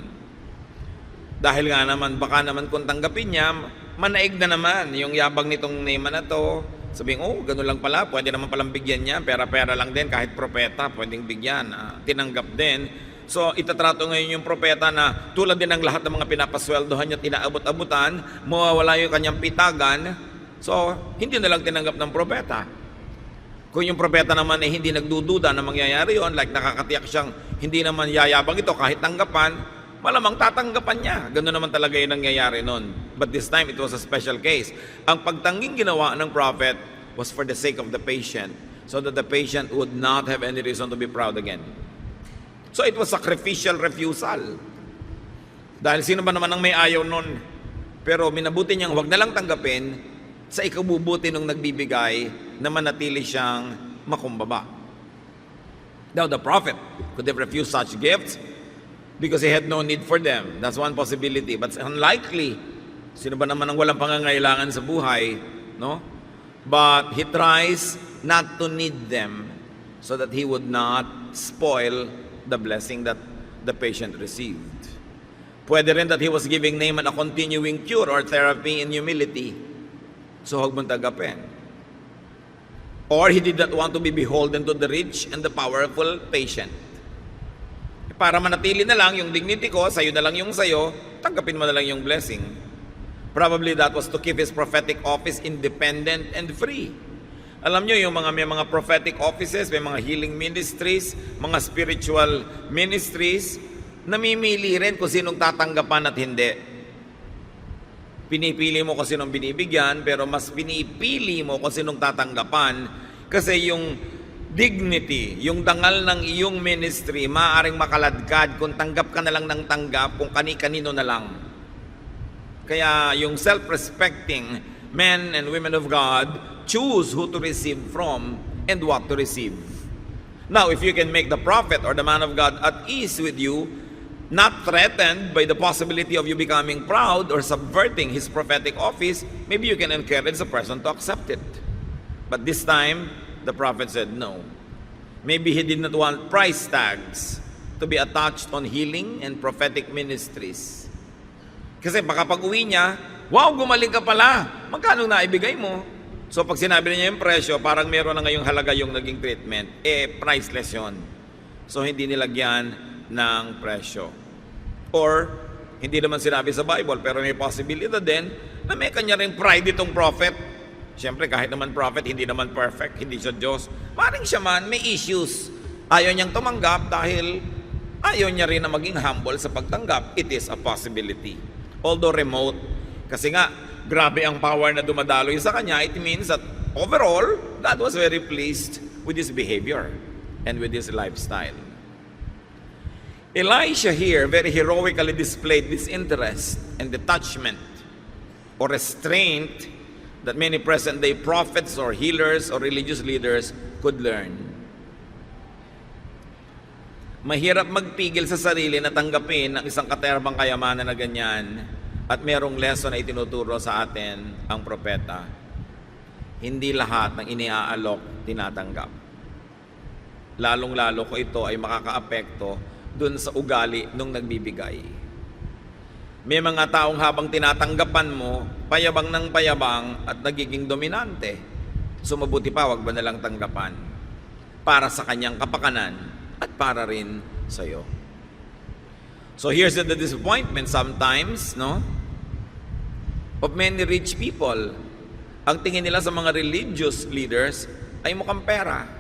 Dahil nga naman, baka naman kung tanggapin niya, manaig na naman yung yabang nitong Naaman na to. Sabihin, oh, gano'n lang pala, pwede naman palang bigyan niya, pera-pera lang din, kahit propeta, pwedeng bigyan. Tinanggap din. So, itatrato ngayon yung propeta na tulad din ng lahat ng mga pinapasweldohan niya at inaabot-abutan, mawawala yung kanyang pitagan. So, hindi na lang tinanggap ng propeta. Kung yung propeta naman ay hindi nagdududa na mangyayari yon, like nakakatiyak siyang hindi naman yayabang ito kahit tanggapan, malamang tatanggapan niya. Gano'n naman talaga yung nangyayari nun. But this time, it was a special case. Ang pagtangging ginawa ng prophet was for the sake of the patient, so that the patient would not have any reason to be proud again. So it was sacrificial refusal. Dahil sino ba naman ang may ayaw nun? Pero minabuti niyang wag na lang tanggapin sa ikabubuti nung nagbibigay na manatili siyang makumbaba. Now the prophet could have refused such gifts because he had no need for them. That's one possibility. But it's unlikely. Sino ba naman ang walang pangangailangan sa buhay? No? But he tries not to need them so that he would not spoil the blessing that the patient received. Pwede rin that he was giving Naaman a continuing cure or therapy in humility. So huwag mong tagapin. Or he did not want to be beholden to the rich and the powerful patient. Para manatili na lang yung dignity ko, sa'yo na lang yung sa'yo, tanggapin mo na lang yung blessing. Probably that was to keep his prophetic office independent and free. Alam nyo, yung may mga prophetic offices, may mga healing ministries, mga spiritual ministries, namimili rin kung sinong tatanggapan at hindi. Pinipili mo kung sinong binibigyan, pero mas pinipili mo kung sinong tatanggapan kasi yung dignity, yung dangal ng iyong ministry, maaaring makaladkad kung tanggap ka na lang ng tanggap, kung kani-kanino na lang. Kaya yung self-respecting men and women of God choose who to receive from and what to receive. Now, if you can make the prophet or the man of God at ease with you, not threatened by the possibility of you becoming proud or subverting his prophetic office, maybe you can encourage the person to accept it. But this time, the prophet said no. Maybe he did not want price tags to be attached on healing and prophetic ministries. Kasi baka pag uwi niya, wow, gumaling ka pala, magkano na ibigay mo? So pag sinabi niya yung presyo, parang meron na ngayong halaga yung naging treatment, priceless yon. So hindi nilagyan ng presyo. Or, hindi naman sinabi sa Bible, pero may possibility din na may kanya ring pride itong prophet. Siyempre, kahit naman prophet, hindi naman perfect, hindi siya Diyos. Maring siya man, may issues. Ayaw niyang tumanggap dahil ayaw niya rin na maging humble sa pagtanggap. It is a possibility. Although remote, kasi nga, grabe ang power na dumadaloy sa kanya, it means that overall, God was very pleased with his behavior and with his lifestyle. Elisha here very heroically displayed this interest and detachment or restraint that many present-day prophets or healers or religious leaders could learn. Mahirap magpigil sa sarili na tanggapin ang isang katerbang kayamanan na ganyan at merong lesson na itinuturo sa atin ang propeta. Hindi lahat ng iniaalok tinatanggap. Lalong-lalo ko ito ay makakaapekto dun sa ugali nung nagbibigay. May mga taong habang tinatanggapan mo, payabang ng payabang at nagiging dominante. So mabuti pa, wag ba nalang tanggapan para sa kanyang kapakanan at para rin sa iyo. So here's the disappointment sometimes, no? Of many rich people. Ang tingin nila sa mga religious leaders ay mukhang pera.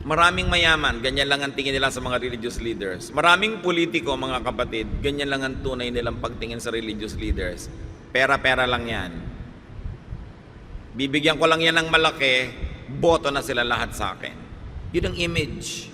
Maraming mayaman, ganyan lang ang tingin nila sa mga religious leaders. Maraming politiko, mga kapatid, ganyan lang ang tunay nilang pagtingin sa religious leaders. Pera-pera lang yan. Bibigyan ko lang yan ng malaki, boto na sila lahat sa akin. Yun ang image.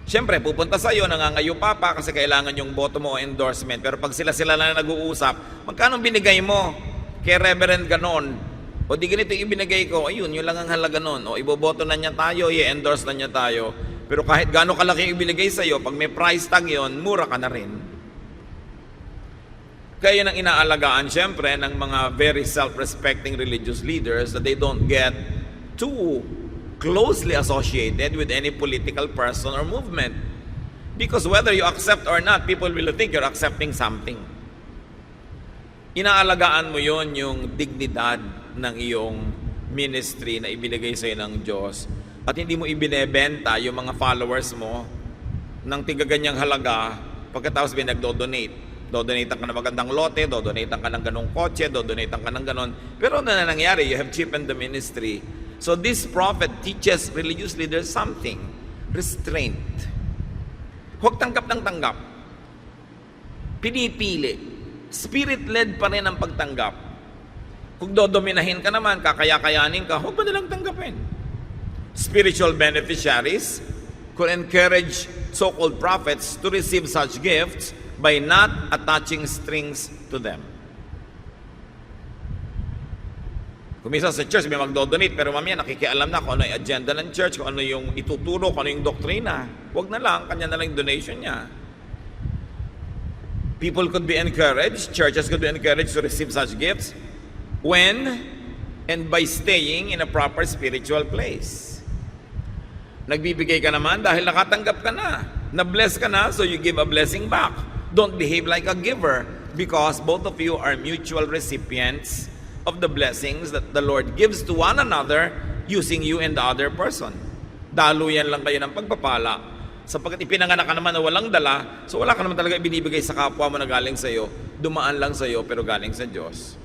Siyempre, pupunta sa iyo, nangangayo pa kasi kailangan yung boto mo o endorsement. Pero pag sila-sila lang nag-uusap, magkano binigay mo kay Reverend ganon? O di ganito yung ibinigay ko, ayun, yun lang ang halaga nun. O iboboto na niya tayo, i-endorse na niya tayo. Pero kahit gaano kalaki yung ibinigay sa'yo, pag may price tag yun, mura ka na rin. Kaya nang inaalagaan, syempre, ng mga very self-respecting religious leaders that they don't get too closely associated with any political person or movement. Because whether you accept or not, people will think you're accepting something. Inaalagaan mo yon yung dignidad ng iyong ministry na ibinigay sa'yo ng Diyos. At hindi mo ibinebenta yung mga followers mo ng tigaganyang halaga pagkatapos nagdo-donate. Dodonate ka ng magandang lote, dodonate ka ng ganong kotse, dodonate ka ng ganon. Pero ano na nangyari? You have cheapened the ministry. So this prophet teaches religious leaders something. Restraint. Huwag tanggap ng tanggap. Pinipili. Spirit-led pa rin ang pagtanggap. Kung dodominahin ka naman, kakaya-kayanin ka, huwag mo nalang tanggapin. Spiritual beneficiaries could encourage so-called prophets to receive such gifts by not attaching strings to them. Kung minsan sa church may magdodonate, pero mamaya nakikialam na kung ano yung agenda ng church, kung ano yung ituturo, kung ano yung doktrina. Huwag na lang, kanya na lang yung donation niya. People could be encouraged, churches could be encouraged to receive such gifts when and by staying in a proper spiritual place. Nagbibigay ka naman dahil nakatanggap ka na. Na-bless ka na, so you give a blessing back. Don't behave like a giver because both of you are mutual recipients of the blessings that the Lord gives to one another using you and the other person. Daluyan lang kayo ng pagpapala. Sapagkat ipinanganak ka naman na walang dala, so wala ka naman talaga ibinibigay sa kapwa mo na galing sa iyo. Dumaan lang sa iyo pero galing sa Diyos.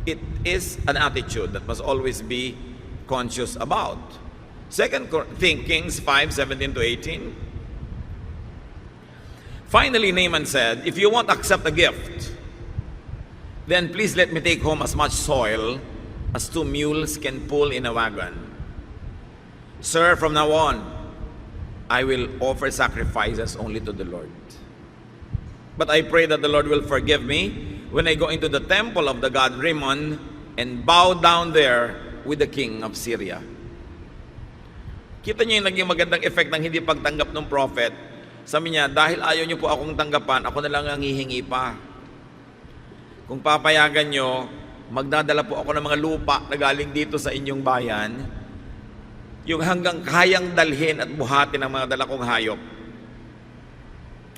It is an attitude that must always be conscious about. 2 Kings 5:17 to 18. Finally, Naaman said, "If you won't accept a gift, then please let me take home as much soil as 2 mules can pull in a wagon. Sir, from now on, I will offer sacrifices only to the Lord. But I pray that the Lord will forgive me when I go into the temple of the god Rimmon and bow down there with the king of Syria." Kita niyo yung naging magandang effect ng hindi pagtanggap ng prophet. Sabi niya, dahil ayaw niyo po akong tanggapan, ako na lang ang hihingi pa. Kung papayagan nyo, magdadala po ako ng mga lupa na galing dito sa inyong bayan, yung hanggang kayang dalhin at buhatin ng mga dala kong hayop.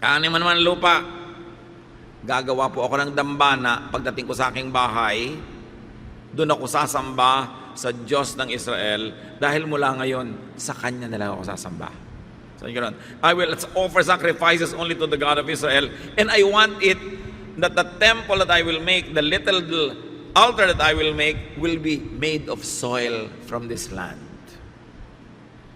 Kaanin man naman lupa, gagawa po ako ng dambana pagdating ko sa aking bahay, doon ako sasamba sa Diyos ng Israel, dahil mula ngayon, sa Kanya na lang ako sasamba. So, I will offer sacrifices only to the God of Israel, and I want it that the temple that I will make, the little altar that I will make, will be made of soil from this land.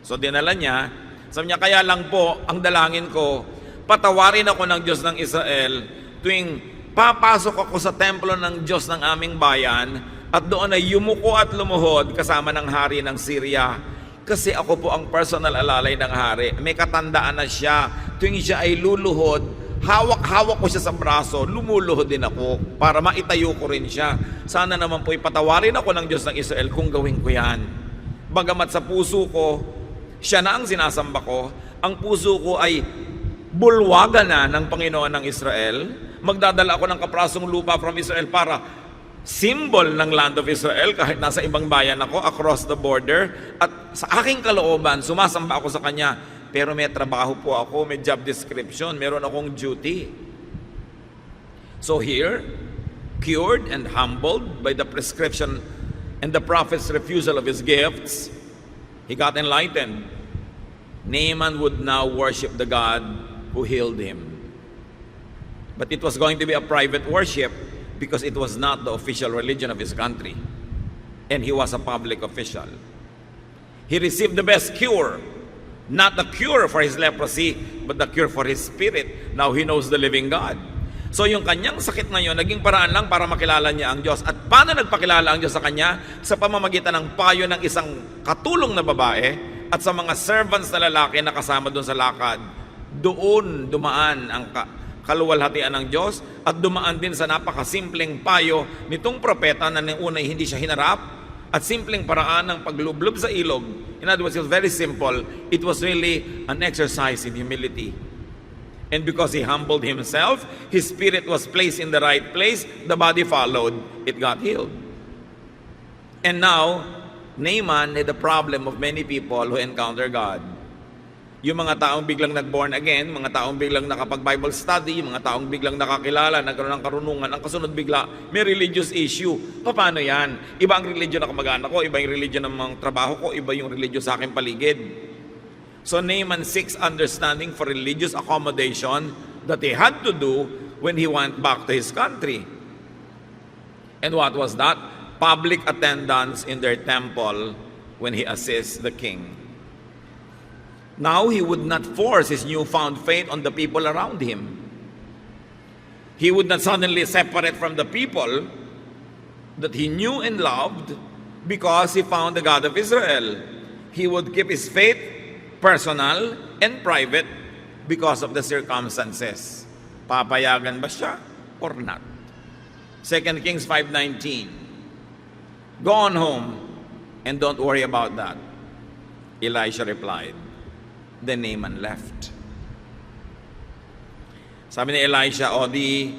So dinala niya, sabi niya, kaya lang po, ang dalangin ko, patawarin ako ng Diyos ng Israel tuwing papasok ako sa templo ng Diyos ng aming bayan at doon ay yumuko at lumuhod kasama ng hari ng Syria. Kasi ako po ang personal alalay ng hari. May katandaan na siya. Tuwing siya ay luluhod, hawak-hawak ko siya sa braso, lumuluhod din ako para maitayo ko rin siya. Sana naman po ipatawarin ako ng Diyos ng Israel kung gawin ko yan. Bagamat sa puso ko, siya na ang sinasamba ko, ang puso ko ay bulwagan na ng Panginoon ng Israel. Magdadala ako ng kaprasong lupa from Israel para symbol ng land of Israel kahit nasa ibang bayan ako across the border. At sa aking kalooban, sumasamba ako sa Kanya. Pero may trabaho po ako, may job description, meron akong duty. So here, cured and humbled by the prescription and the prophet's refusal of his gifts, he got enlightened. Naaman would now worship the God who healed him. But it was going to be a private worship because it was not the official religion of his country. And he was a public official. He received the best cure. Not the cure for his leprosy, but the cure for his spirit. Now he knows the living God. So yung kanyang sakit ngayon, naging paraan lang para makilala niya ang Diyos. At paano nagpakilala ang Diyos sa kanya? Sa pamamagitan ng payo ng isang katulong na babae at sa mga servants na lalaki na kasama doon sa lakad. Doon dumaan ang kaluwalhatian ng Diyos at dumaan din sa napakasimpleng payo nitong propeta na nung una hindi siya hinarap at simpleng paraan ng paglublob sa ilog. In other words, it was very simple. It was really an exercise in humility. And because he humbled himself, his spirit was placed in the right place, the body followed, it got healed. And now, Naaman had the problem of many people who encounter God. Yung mga taong biglang nag-born again, mga taong biglang nakapag-Bible study, mga taong biglang nakakilala, nagkaroon ng karunungan, ang kasunod bigla, may religious issue. Paano yan? Iba ang religion ng kamag-anak ko, iba yung religion ng mga trabaho ko, iba yung religion sa aking paligid. So Naaman seeks understanding for religious accommodation that he had to do when he went back to his country. And what was that? Public attendance in their temple when he assists the king. Now he would not force his newfound faith on the people around him. He would not suddenly separate from the people that he knew and loved because he found the God of Israel. He would keep his faith personal and private because of the circumstances. Papayagan ba siya or not? 2 Kings 5:19. Go on home and don't worry about that. Elisha replied. Then Naaman left. Sabi ni Elisha, o di,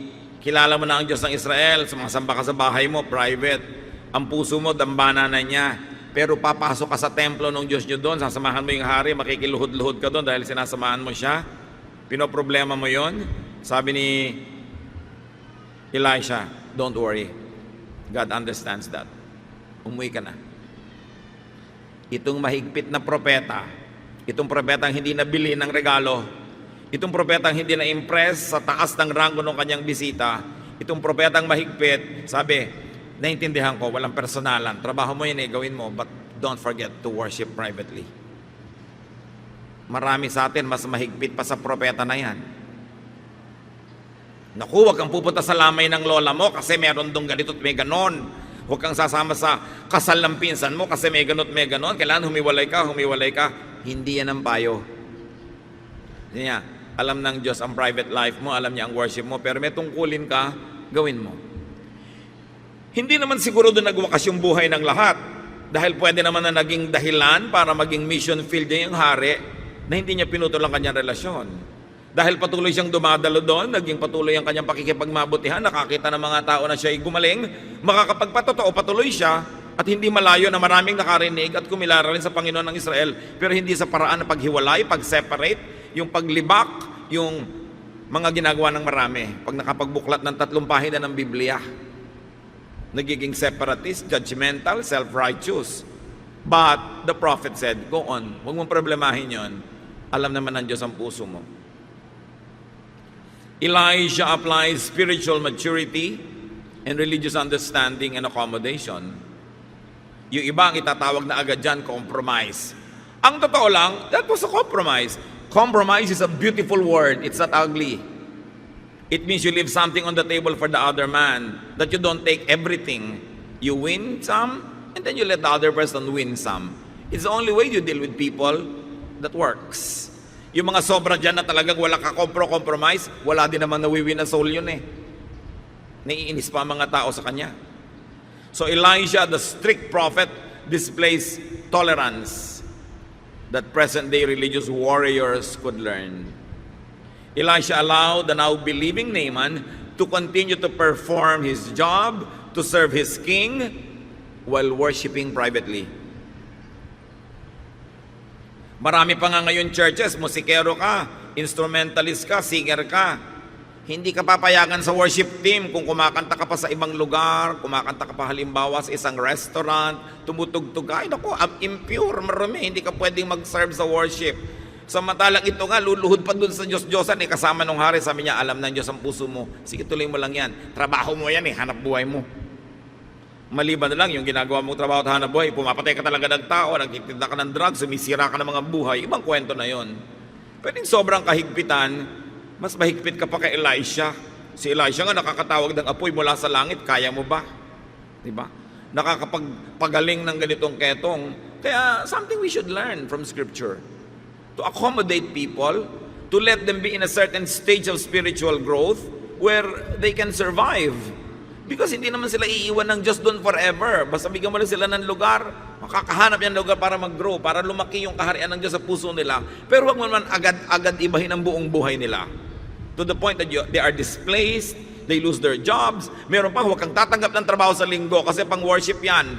kilala mo na ang Diyos ng Israel, sumasamba ka sa bahay mo, private. Ang puso mo, dambana na niya. Pero papasok ka sa templo ng Diyos niyo doon, sasamahan mo yung hari, makikiluhod-luhod ka doon dahil sinasamahan mo siya. Pinoproblema mo yon. Sabi ni Elisha, don't worry. God understands that. Umuwi ka na. Itong mahigpit na propeta, itong propetang hindi nabili ng regalo, itong propetang hindi na-impress sa taas ng ranggo ng kanyang bisita, itong propetang mahigpit, sabi, naintindihan ko, walang personalan, trabaho mo yun gawin mo, but don't forget to worship privately. Marami sa atin, mas mahigpit pa sa propeta na yan. Naku, huwag kang pupunta sa lamay ng lola mo kasi meron dong ganito at may ganon. Huwag kang sasama sa kasal ng pinsan mo kasi may ganot, may ganon. Kailangan humiwalay ka, humiwalay ka. Hindi yan ang payo. Niya, alam ng Diyos ang private life mo, alam niya ang worship mo, pero may tungkulin ka, gawin mo. Hindi naman siguro doon nagwakas yung buhay ng lahat. Dahil pwede naman na naging dahilan para maging mission field niya yung hari na hindi niya pinutol ang kanyang relasyon. Dahil patuloy siyang dumadalo doon, naging patuloy ang kanyang pakikipagmabutihan, nakakita ng mga tao na siya ay gumaling, makakapagpatotoo, patuloy siya, at hindi malayo na maraming nakarinig at kumilara rin sa Panginoon ng Israel, pero hindi sa paraan ng paghiwalay, pag-separate, yung paglibak, yung mga ginagawa ng marami. Pag nakapagbuklat ng 3 pahina ng Biblia, nagiging separatist, judgmental, self-righteous. But the prophet said, go on, huwag mong problemahin yon. Alam naman ng Diyos ang puso mo. Elijah applies spiritual maturity and religious understanding and accommodation. Yung iba ang itatawag na agad dyan, compromise. Ang totoo lang, that was a compromise. Compromise is a beautiful word. It's not ugly. It means you leave something on the table for the other man, that you don't take everything. You win some, and then you let the other person win some. It's the only way you deal with people that works. Yung mga sobra dyan na talagang wala ka compromise, wala din naman nawiwin na soul yun eh. Naiinis pa ang mga tao sa kanya. So Elijah, the strict prophet, displays tolerance that present-day religious warriors could learn. Elisha allowed the now believing Naaman to continue to perform his job, to serve his king, while worshiping privately. Marami pa nga ngayon churches, musikero ka, instrumentalist ka, singer ka. Hindi ka papayagan sa worship team kung kumakanta ka pa sa ibang lugar, kumakanta ka pa halimbawa sa isang restaurant, tumutugtog ka. Ay naku, impure, marami, hindi ka pwedeng mag-serve sa worship. Samantalang ito nga, luluhod pa dun sa Diyos-Diyosan, kasama nung hari, sabi niya, alam ng Diyos ang puso mo. Sige, tuloy mo lang yan. Trabaho mo yan hanap buhay mo. Maliban na lang yung ginagawa mong trabaho at hanap buhay, pumapatay ka talaga ng tao, nagtitinda ka ng drugs, sumisira ka ng mga buhay, ibang kwento na yon. Pwedeng sobrang kahigpitan, mas mahigpit ka pa kay Elisha. Si Elisha nga nakakatawag ng apoy mula sa langit, kaya mo ba? Diba? Nakakapagpagaling ng ganitong ketong. Kaya something we should learn from Scripture. To accommodate people, to let them be in a certain stage of spiritual growth where they can survive. Because hindi naman sila iiwan ng Diyos doon forever. Basta bigyan mo lang sila ng lugar, makakahanap yan ng lugar para mag-grow, para lumaki yung kaharian ng Diyos sa puso nila. Pero huwag mo naman agad-agad ibahin ang buong buhay nila. To the point that they are displaced, they lose their jobs. Meron pa, huwag kang tatanggap ng trabaho sa linggo kasi pang worship yan.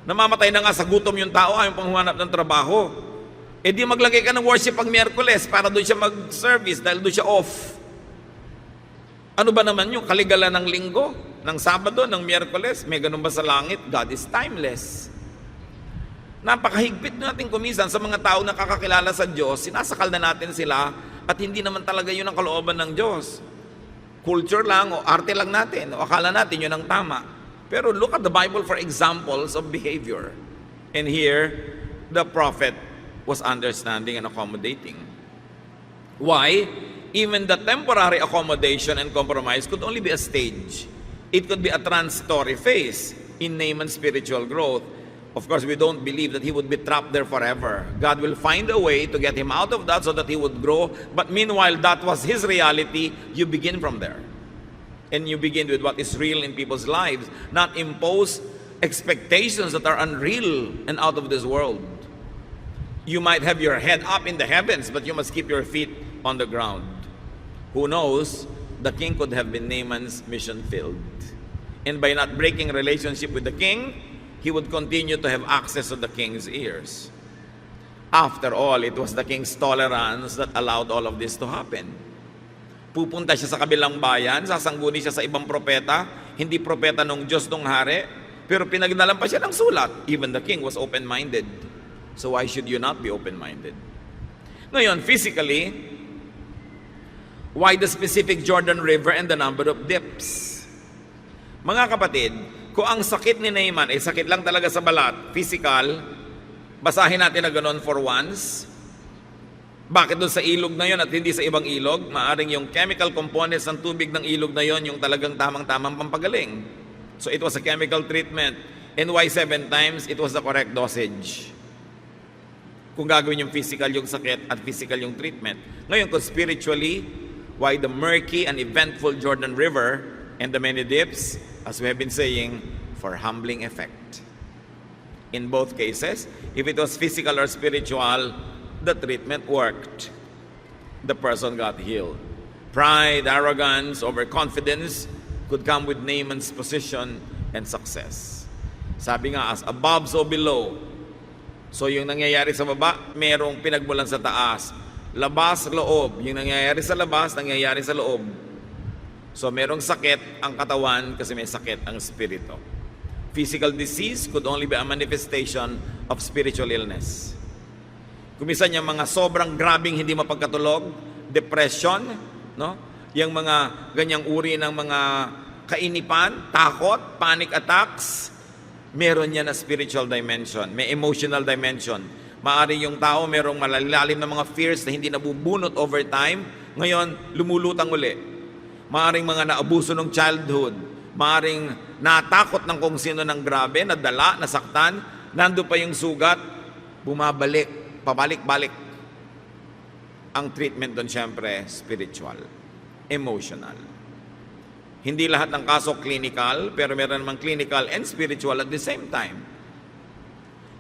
Namamatay na nga sa gutom yung tao, ayaw pang humanap ng trabaho. E di maglagay ka ng worship pag Miyerkules para doon siya mag-service dahil doon siya off. Ano ba naman yung kaligalan ng linggo, ng Sabado, ng Miyerkules? May ganun ba sa langit? God is timeless. Napakahigpit natin kumisan sa mga tao na kakakilala sa Diyos, sinasakal na natin sila at hindi naman talaga yun ang kalooban ng Diyos. Culture lang o arte lang natin o akala natin yun ang tama. Pero look at the Bible for examples of behavior. And here, the prophet was understanding and accommodating. Why? Even the temporary accommodation and compromise could only be a stage. It could be a transitory phase in Naaman's spiritual growth. Of course, we don't believe that he would be trapped there forever. God will find a way to get him out of that so that he would grow. But meanwhile, that was his reality. You begin from there. And you begin with what is real in people's lives, not impose expectations that are unreal and out of this world. You might have your head up in the heavens, but you must keep your feet on the ground. Who knows? The king could have been Naaman's mission field. And by not breaking relationship with the king, he would continue to have access to the king's ears. After all, it was the king's tolerance that allowed all of this to happen. Pupunta siya sa kabilang bayan, sasangguni siya sa ibang propeta, hindi propeta ng Diyos ng hari, pero pinagdalan pa siya ng sulat. Even the king was open-minded. So why should you not be open-minded? Ngayon, physically, why the specific Jordan River and the number of dips? Mga kapatid, kung ang sakit ni Naaman ay sakit lang talaga sa balat, physical, basahin natin na gano'n for once. Bakit doon sa ilog na yon at hindi sa ibang ilog? Maaring yung chemical components ng tubig ng ilog na yon yung talagang tamang-tamang pampagaling. So it was a chemical treatment. And why 7 times? It was the correct dosage. Kung gagawin yung physical yung sakit at physical yung treatment. Ngayon, kung spiritually, why the murky and eventful Jordan River and the many dips, as we have been saying, for humbling effect. In both cases, if it was physical or spiritual, the treatment worked. The person got healed. Pride, arrogance, overconfidence could come with Naaman's position and success. Sabi nga, as above, so below. So yung nangyayari sa baba, merong pinagmulan sa taas. Labas, loob. Yung nangyayari sa labas, nangyayari sa loob. So merong sakit ang katawan kasi may sakit ang espiritu. Physical disease could only be a manifestation of spiritual illness. Kumisan yung mga sobrang grabing hindi mapagkatulog, depression, no? Yung mga ganyang uri ng mga kainipan, takot, panic attacks, meron yan na spiritual dimension, may emotional dimension. Maari yung tao merong malalalim na mga fears na hindi nabubunot over time, ngayon lumulutang uli. Maaring mga naabuso ng childhood, maaring natakot ng kung sino ng grabe, nadala, nasaktan, nando pa yung sugat, bumabalik, pabalik-balik. Ang treatment doon syempre, spiritual, emotional. Hindi lahat ng kaso clinical, pero meron namang clinical and spiritual at the same time.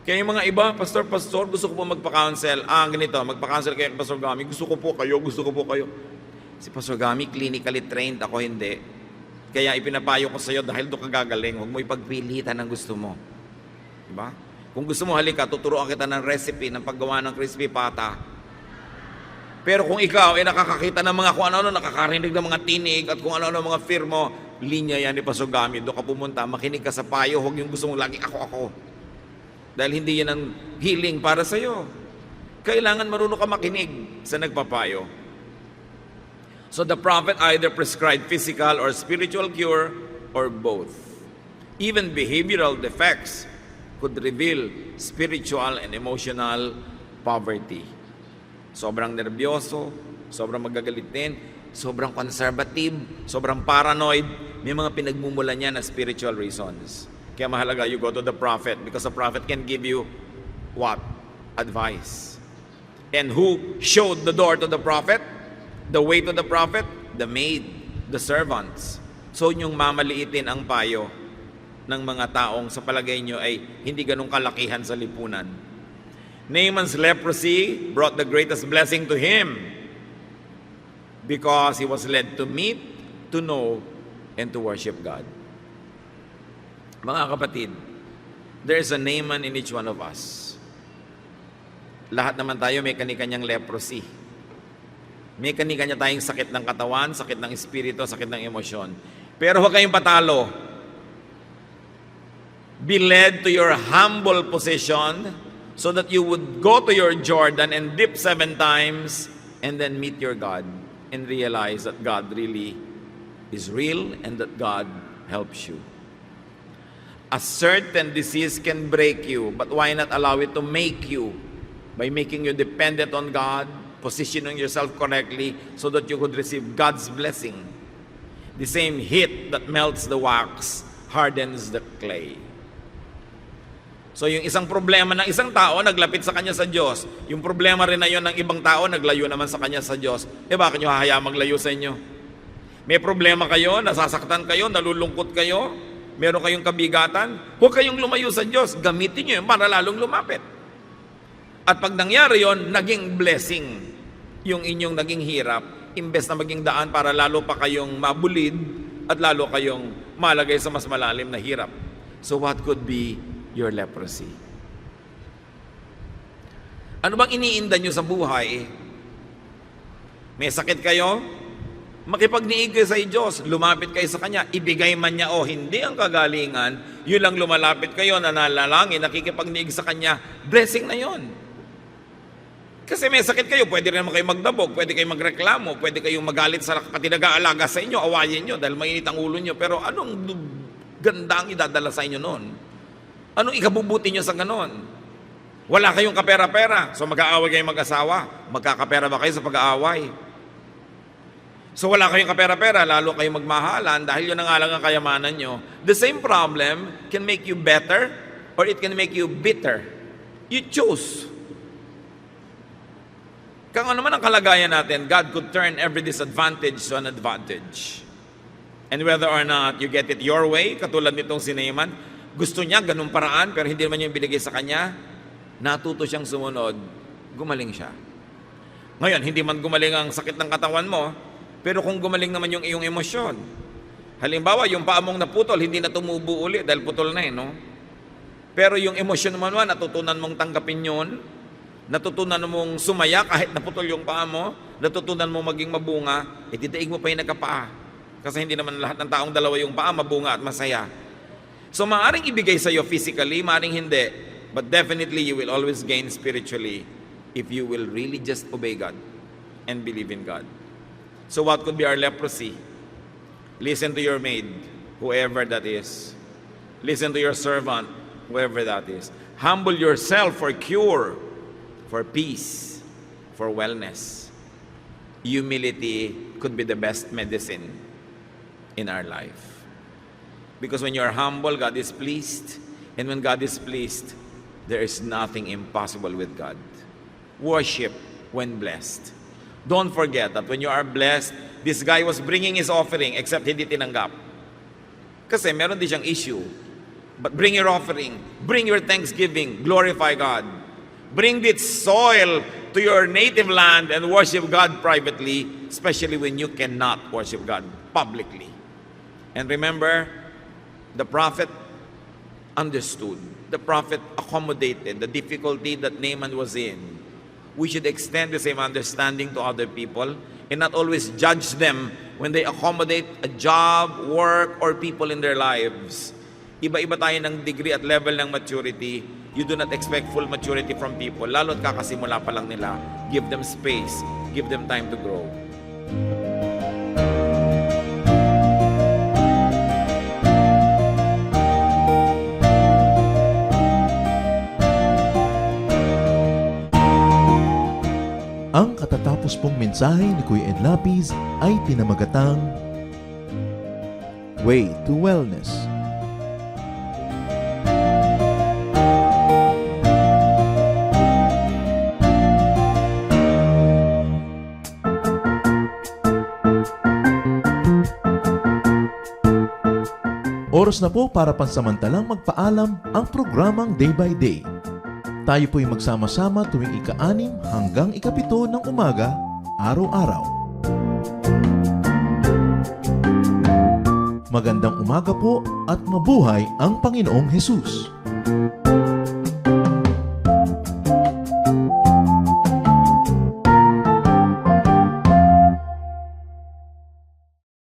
Kaya yung mga iba, Pastor, gusto ko po magpa-counsel. Ganito, magpa-counsel kayo kay Pastor Gami, gusto ko po kayo. Si Pastor Gami, clinically trained, ako hindi. Kaya ipinapayo ko sa iyo dahil doon ka gagaling, huwag mo ipagpilitan ang gusto mo. Diba? Kung gusto mo, halika, tuturuan kita ng recipe ng paggawa ng crispy pata. Pero kung ikaw ay nakakakita ng mga kung ano-ano, nakakarinig ng mga tinig at kung ano-ano mga fear mo, linya yan ni Pastor Gami, doon ka pumunta, makinig ka sa payo, huwag yung gusto mong lagi ako. Dahil hindi yan ang healing para sa iyo. Kailangan marunong ka makinig sa nagpapayo. So the prophet either prescribed physical or spiritual cure or both. Even behavioral defects could reveal spiritual and emotional poverty. Sobrang nervyoso, sobrang magagalitin, sobrang conservative, sobrang paranoid, may mga pinagmumulan niya na spiritual reasons. Kaya mahalaga, you go to the prophet because the prophet can give you what? Advice. And who showed the door to the prophet? The way to the prophet? The maid, the servants. So yung mamaliitin ang payo ng mga taong sa palagay nyo ay hindi ganun kalakihan sa lipunan. Naaman's leprosy brought the greatest blessing to him because he was led to meet, to know, and to worship God. Mga kapatid, there is a Naaman in each one of us. Lahat naman tayo may kani-kanyang leprosy. May kani-kanya tayong sakit ng katawan, sakit ng espiritu, sakit ng emosyon. Pero huwag kayong patalo. Be led to your humble position so that you would go to your Jordan and dip 7 times and then meet your God and realize that God really is real and that God helps you. A certain disease can break you, but why not allow it to make you by making you dependent on God, positioning yourself correctly so that you could receive God's blessing. The same heat that melts the wax hardens the clay. So yung isang problema ng isang tao, naglapit sa kanya sa Diyos. Yung problema rin na yun ng ibang tao, naglayo naman sa kanya sa Diyos. Bakit nyo hahayaan maglayo sa inyo? May problema kayo, nasasaktan kayo, nalulungkot kayo, meron kayong kabigatan, huwag kayong lumayo sa Diyos. Gamitin nyo yun para lalong lumapit. At pag nangyari yon, naging blessing yung inyong naging hirap, imbes na maging daan para lalo pa kayong mabulid at lalo kayong malagay sa mas malalim na hirap. So what could be your leprosy? Ano bang iniinda nyo sa buhay? May sakit kayo? Makipagniig kayo sa Diyos, lumapit kayo sa Kanya, ibigay man niya o hindi ang kagalingan, yun lang lumalapit kayo, nananalangin, nakikipagniig sa Kanya, blessing na yon. Kasi may sakit kayo, pwede rin naman kayo magdabog, pwede kayo magreklamo, pwede kayong magalit sa pati nag-aalaga sa inyo, awayin nyo dahil mainit ang ulo nyo. Pero anong ganda ang idadala sa inyo noon? Anong ikabubuti nyo sa ganon? Wala kayong kapera-pera, so mag-aaway kayong mag-asawa. Magkakapera ba kayo sa pag-aaway? So wala kayong kapera-pera, lalo kayong magmahalan dahil yun ang alang ang kayamanan nyo. The same problem can make you better or it can make you bitter. You choose. Kung ano naman ang kalagayan natin, God could turn every disadvantage to an advantage. And whether or not you get it your way, katulad nitong si Naaman, gusto niya ganung paraan, pero hindi naman yung binigay sa kanya, natuto siyang sumunod, gumaling siya. Ngayon, hindi man gumaling ang sakit ng katawan mo, pero kung gumaling naman yung iyong emosyon. Halimbawa, yung paa mong naputol, hindi na tumubo ulit dahil putol na no? Pero yung emosyon naman natutunan mong tanggapin yun, natutunan mong sumaya kahit naputol yung paa mo, natutunan mong maging mabunga, didaig mo pa yung nagkapaa. Kasi hindi naman lahat ng taong dalawa yung paa, mabunga at masaya. So maaaring ibigay sa iyo physically, maaaring hindi, but definitely you will always gain spiritually if you will really just obey God and believe in God. So what could be our leprosy? Listen to your maid, whoever that is. Listen to your servant, whoever that is. Humble yourself for cure, for peace, for wellness. Humility could be the best medicine in our life. Because when you are humble, God is pleased. And when God is pleased, there is nothing impossible with God. Worship when blessed. Don't forget that when you are blessed, this guy was bringing his offering except hindi tinanggap. Kasi meron din siyang issue. But bring your offering. Bring your thanksgiving. Glorify God. Bring this soil to your native land and worship God privately, especially when you cannot worship God publicly. And remember, the prophet understood. The prophet accommodated the difficulty that Naaman was in. We should extend the same understanding to other people and not always judge them when they accommodate a job, work, or people in their lives. Iba-iba tayo ng degree at level ng maturity. You do not expect full maturity from people. Lalo't kakasimula pa lang nila. Give them space. Give them time to grow. Ang katatapos pong mensahe ni Kuya Ed Lapis ay pinamagatang Way to Wellness. Oras na po para pansamantalang magpaalam ang programang Day by Day. Tayo po'y magsama-sama tuwing ika-6 hanggang ika-7 ng umaga, araw-araw. Magandang umaga po at mabuhay ang Panginoong Hesus.